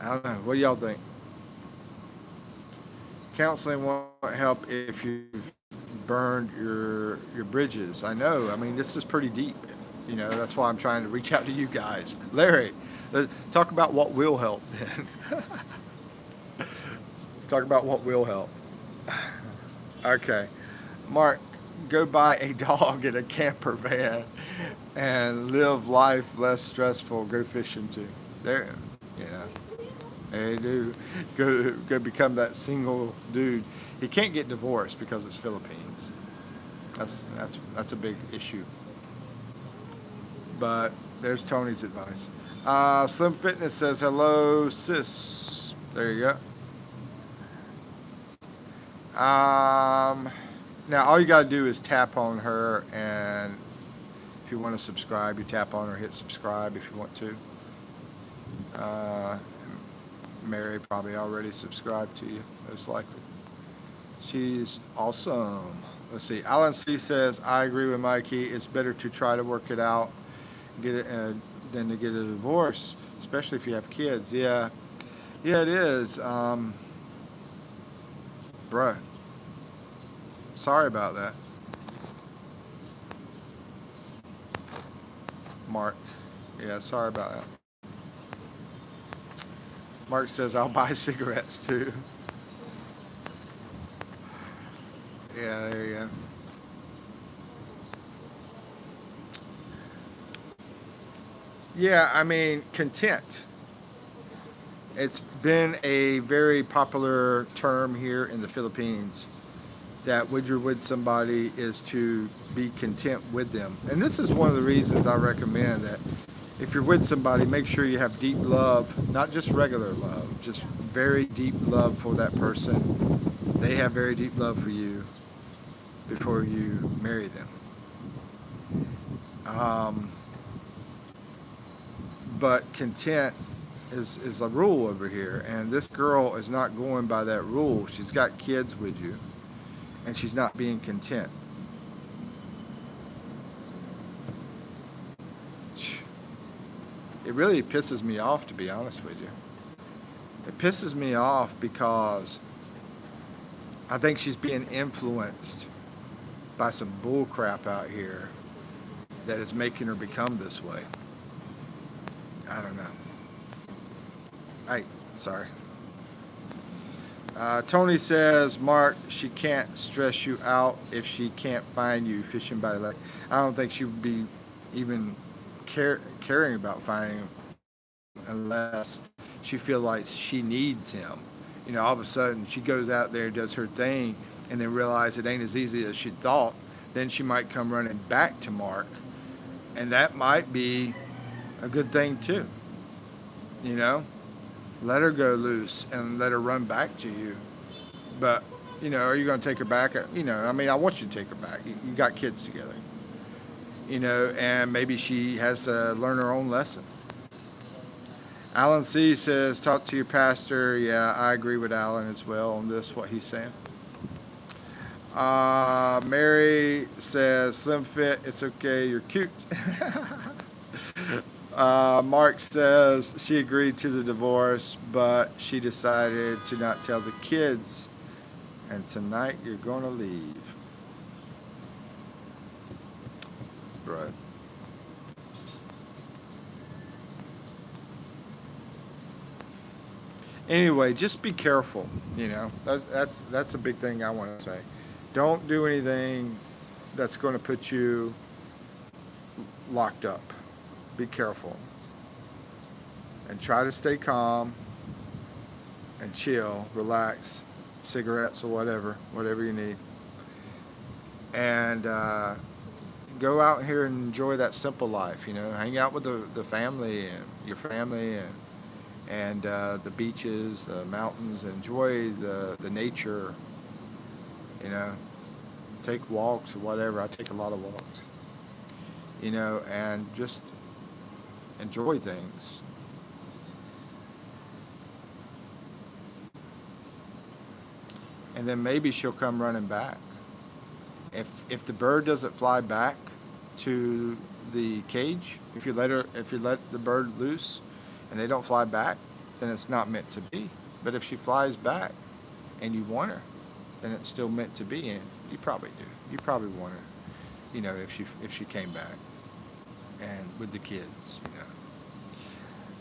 I don't know. What do y'all think? Counseling won't help if you've burned your bridges. I know. I mean, this is pretty deep. That's why I'm trying to reach out to you guys. Larry, talk about what will help then. Talk about what will help. Okay. Mark, go buy a dog in a camper van and live life less stressful. Go fishing too. There, Hey, dude, go become that single dude. He can't get divorced because it's Philippines. That's a big issue. But there's Tony's advice. Slim Fitness says hello, sis. There you go. Now all you gotta do is tap on her, and if you want to subscribe, you tap on her, hit subscribe if you want to. Mary probably already subscribed to you, most likely. She's awesome. Let's see. Alan C says, I agree with Mikey. It's better to try to work it out than to get a divorce, especially if you have kids. Yeah, it is. Bruh. Sorry about that. Mark. Yeah, sorry about that. Mark says, I'll buy cigarettes too. Yeah, there you go. Yeah, I mean, content. It's been a very popular term here in the Philippines that when you're with somebody is to be content with them. And this is one of the reasons I recommend that if you're with somebody, make sure you have deep love, not just regular love, just very deep love for that person. They have very deep love for you before you marry them. But content is a rule over here, and this girl is not going by that rule. She's got kids with you, and she's not being content. It really pisses me off, to be honest with you. It pisses me off because I think she's being influenced by some bull crap out here that is making her become this way. I don't know. Hey, sorry. Tony says, Mark, she can't stress you out if she can't find you fishing by the lake. I don't think she would be even caring about finding him unless she feels like she needs him. All of a sudden she goes out there, does her thing, and then realize it ain't as easy as she thought. Then she might come running back to Mark, and that might be a good thing too. You know, let her go loose and let her run back to you. But are you going to take her back? I mean, I want you to take her back. You got kids together. And maybe she has to learn her own lesson. Alan C says, talk to your pastor. Yeah, I agree with Alan as well on this, what he's saying. Mary says, slim fit, it's okay, you're cute. Mark says she agreed to the divorce, but she decided to not tell the kids. And tonight you're going to leave. Right. Anyway, just be careful. That's a big thing I want to say. Don't do anything that's going to put you locked up. Be careful. And try to stay calm and chill, relax, cigarettes or whatever you need. And go out here and enjoy that simple life. Hang out with the family and your family and the beaches, the mountains. Enjoy the nature. Take walks or whatever. I take a lot of walks. And just enjoy things. And then maybe she'll come running back. If the bird doesn't fly back to the cage, if you let the bird loose and they don't fly back, then it's not meant to be. But if she flies back and you want her, then it's still meant to be. And you probably do. You probably want her. If she came back and with the kids.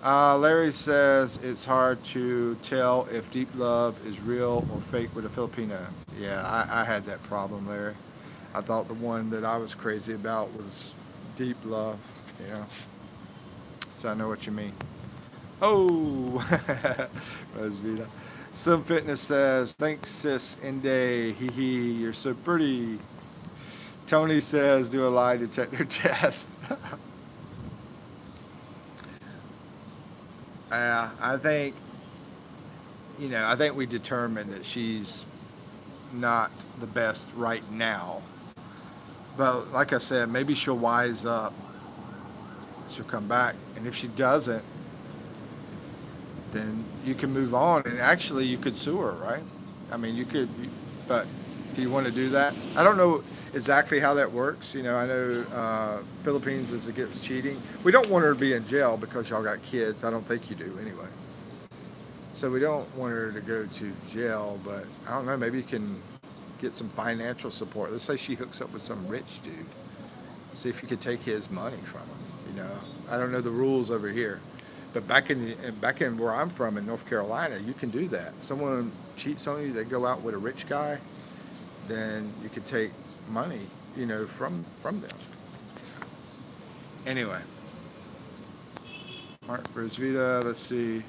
Larry says it's hard to tell if deep love is real or fake with a Filipino. Yeah, I had that problem, Larry. I thought the one that I was crazy about was deep love, So I know what you mean. Oh, Rosvita. Slim Fitness says, thanks, sis, Inde. Hee hee, you're so pretty. Tony says, do a lie detector test. I think we determined that she's not the best right now. But like I said, maybe she'll wise up. She'll come back. And if she doesn't, then you can move on. And actually, you could sue her, right? I mean, you could, but do you want to do that? I don't know exactly how that works. I know Philippines is against cheating. We don't want her to be in jail because y'all got kids. I don't think you do anyway. So we don't want her to go to jail, but I don't know, maybe you can get some financial support. Let's say she hooks up with some rich dude. See if you could take his money from him. I don't know the rules over here. But back in where I'm from in North Carolina, you can do that. Someone cheats on you, they go out with a rich guy, then you could take money, from them. Anyway, Mark Rosvita, let's see.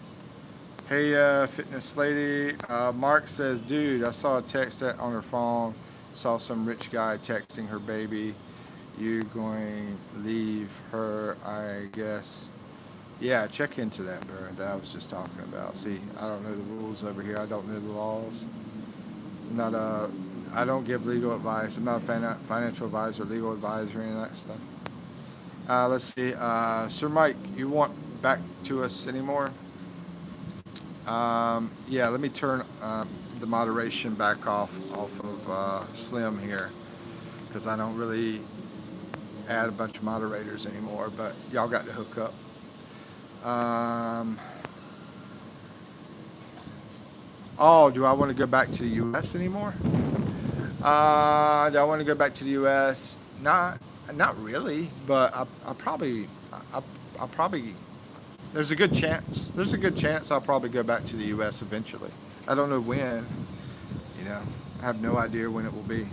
Hey, fitness lady. Mark says, dude, I saw a text on her phone. Saw some rich guy texting her baby. You going to leave her, I guess. Yeah, check into that, bro, that I was just talking about. See, I don't know the rules over here. I don't know the laws. I don't give legal advice. I'm not a financial advisor, legal advisor, any of that stuff. Let's see. Sir Mike, you want back to us anymore? Yeah, let me turn the moderation back off of Slim here, because I don't really add a bunch of moderators anymore, but y'all got to hook up. Oh, do I want to go back to the U.S. anymore? Do I want to go back to the U.S.? Not really, but I'll probably. There's a good chance. I'll probably go back to the U.S. eventually. I don't know when. I have no idea when it will be.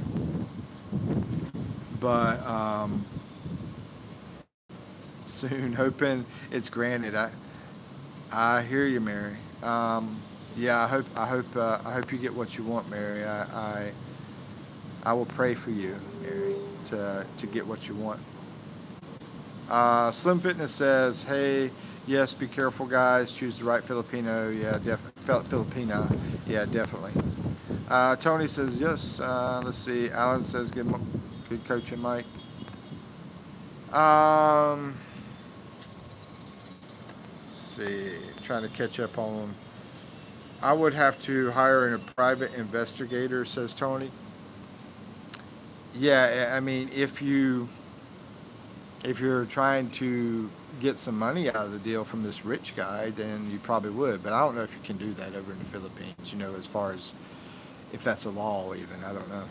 But soon, hoping it's granted. I hear you, Mary. Yeah, I hope you get what you want, Mary. I will pray for you, Mary, to get what you want. Slim Fitness says, "Hey, yes, be careful, guys. Choose the right Filipino. Yeah, Filipina. Yeah, definitely." Tony says, "Yes." Let's see. Alan says, "Good coaching, Mike." Um, let's see. Trying to catch up on. I would have to hire a private investigator, says Tony. Yeah, I mean, if you're trying to get some money out of the deal from this rich guy, then you probably would. But I don't know if you can do that over in the Philippines, as far as if that's a law even. I don't know.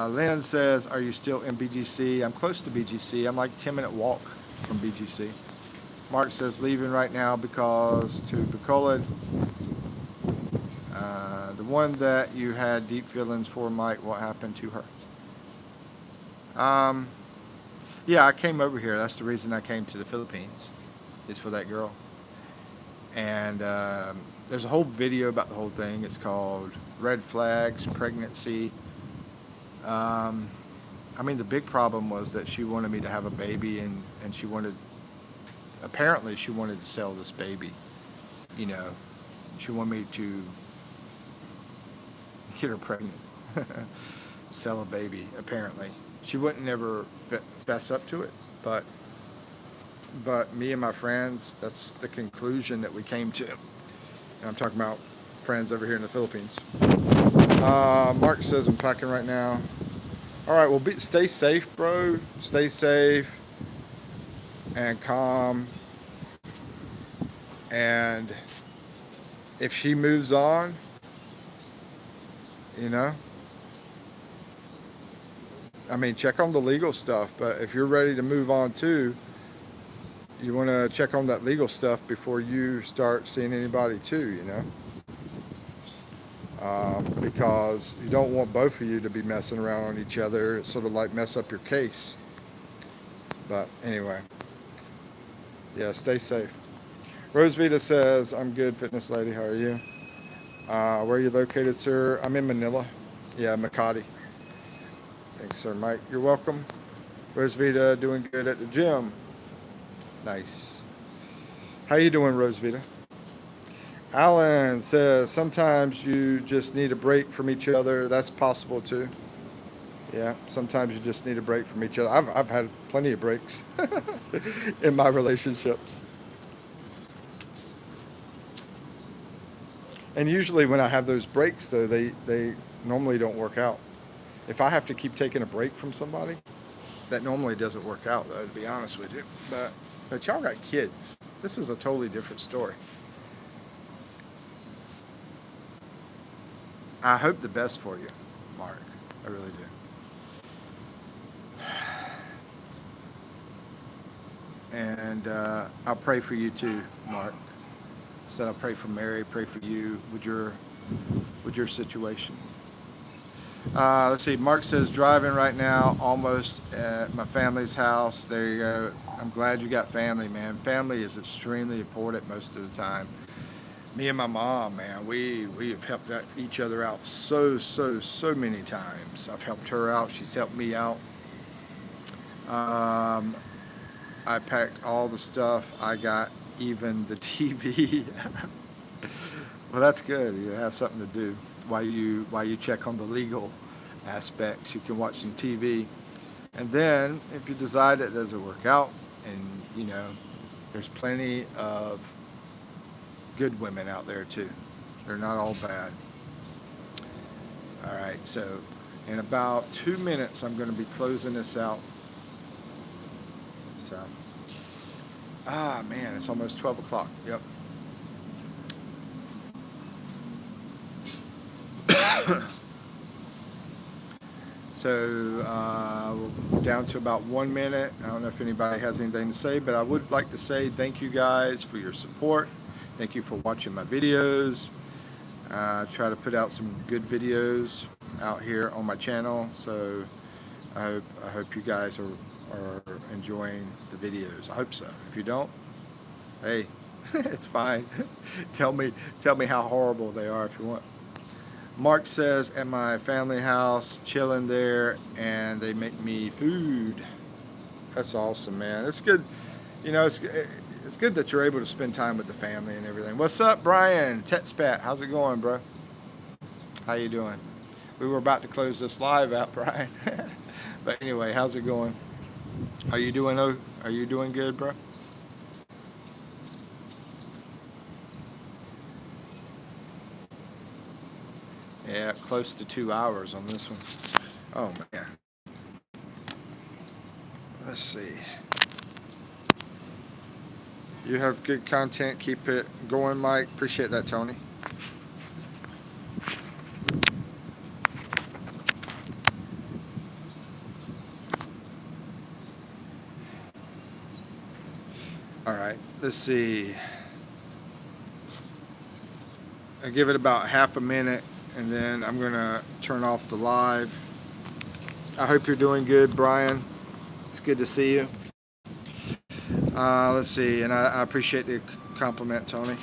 Lynn says, are you still in BGC? I'm close to BGC. I'm like 10-minute walk from BGC. Mark says, leaving right now because to Bacolod, the one that you had deep feelings for, Mike, what happened to her? Yeah, I came over here. That's the reason I came to the Philippines, is for that girl. And there's a whole video about the whole thing. It's called Red Flags, Pregnancy. I mean, the big problem was that she wanted me to have a baby, and apparently she wanted to sell this baby. She wanted me to get her pregnant, sell a baby, apparently. She wouldn't never fess up to it, but me and my friends, that's the conclusion that we came to. And I'm talking about friends over here in the Philippines. Mark says, I'm packing right now. All right, well, stay safe, bro. Stay safe and calm. And if she moves on, I mean, check on the legal stuff. But if you're ready to move on too, you want to check on that legal stuff before you start seeing anybody too, because you don't want both of you to be messing around on each other. It's sort of like mess up your case. But anyway, yeah, stay safe. Rosevita says, I'm good, fitness lady. How are you? Where are you located, sir? I'm in Manila. Yeah, Makati. Thanks, sir, Mike. You're welcome. Rosevita, doing good at the gym. Nice. How you doing, Rosevita? Alan says, sometimes you just need a break from each other. That's possible, too. Yeah, sometimes you just need a break from each other. I've had plenty of breaks in my relationships. And usually when I have those breaks, though, they normally don't work out. If I have to keep taking a break from somebody, that normally doesn't work out, though, to be honest with you. But y'all got kids. This is a totally different story. I hope the best for you, Mark. I really do. And I'll pray for you too, Mark. Said I'll pray for Mary, pray for you with your situation. Let's see. Mark says, driving right now, almost at my family's house. There you go. I'm glad you got family, man. Family is extremely important most of the time. Me and my mom, man, we have helped each other out so many times. I've helped her out. She's helped me out. I packed all the stuff. I got even the TV. Well, that's good. You have something to do while you check on the legal aspects. You can watch some TV, and then if you decide it doesn't work out, and there's plenty of good women out there too. They're not all bad. All right, so in about 2 minutes, I'm going to be closing this out. So, man, it's almost 12 o'clock. Yep. So we're down to about 1 minute. I don't know if anybody has anything to say, but I would like to say thank you guys for your support. Thank you for watching my videos. I try to put out some good videos out here on my channel, so I hope you guys are enjoying the videos. I hope so. If you don't, Hey, it's fine. tell me how horrible they are if you want. Mark says, at my family house, chilling there, and they make me food. That's awesome, man. It's good. You know, it's good that you're able to spend time with the family and everything. What's up, Brian? Expat, how's it going, bro? How you doing? We were about to close this live out, Brian. But anyway, how's it going? Are you doing? Are you doing good, bro? Yeah, close to 2 hours on this one. Oh man. Let's see. You have good content. Keep it going, Mike. Appreciate that, Tony. All right. Let's see. I give it about half a minute, and then I'm gonna turn off the live. I hope you're doing good, Brian. It's good to see you. Let's see, and I appreciate the compliment, Tony.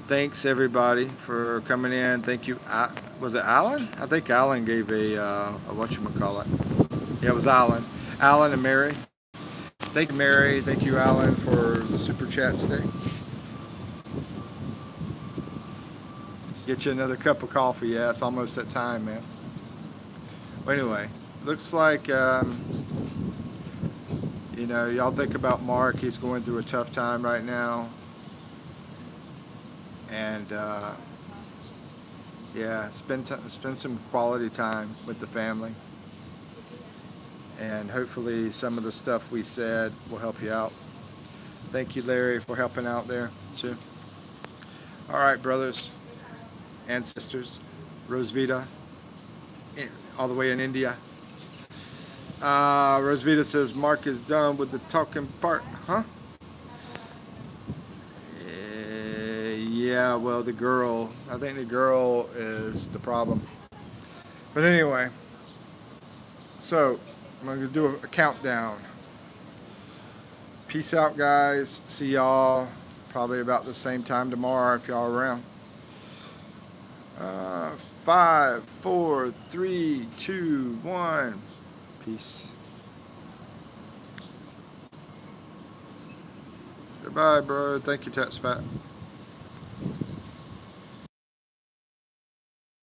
Thanks everybody for coming in. Thank you. Was it Alan? I think Alan gave a whatchamacallit. Yeah, it was Alan. Alan and Mary. Thank you, Mary. Thank you, Alan, for the super chat today. Get you another cup of coffee. Yeah, it's almost that time, man. Well, anyway, looks like you know, y'all think about Mark. He's going through a tough time right now, and yeah, spend some quality time with the family, and hopefully some of the stuff we said will help you out. Thank you, Larry, for helping out there too. All right, brothers and sisters, Rosvita, all the way in India. Rosvita says Mark is done with the talking part, huh? Yeah, well, I think the girl is the problem. But anyway, so I'm going to do a countdown. Peace out, guys. See y'all probably about the same time tomorrow if y'all are around. 5, 4, 3, 2, 1. Peace. Goodbye, bro. Thank you, Tet Spat.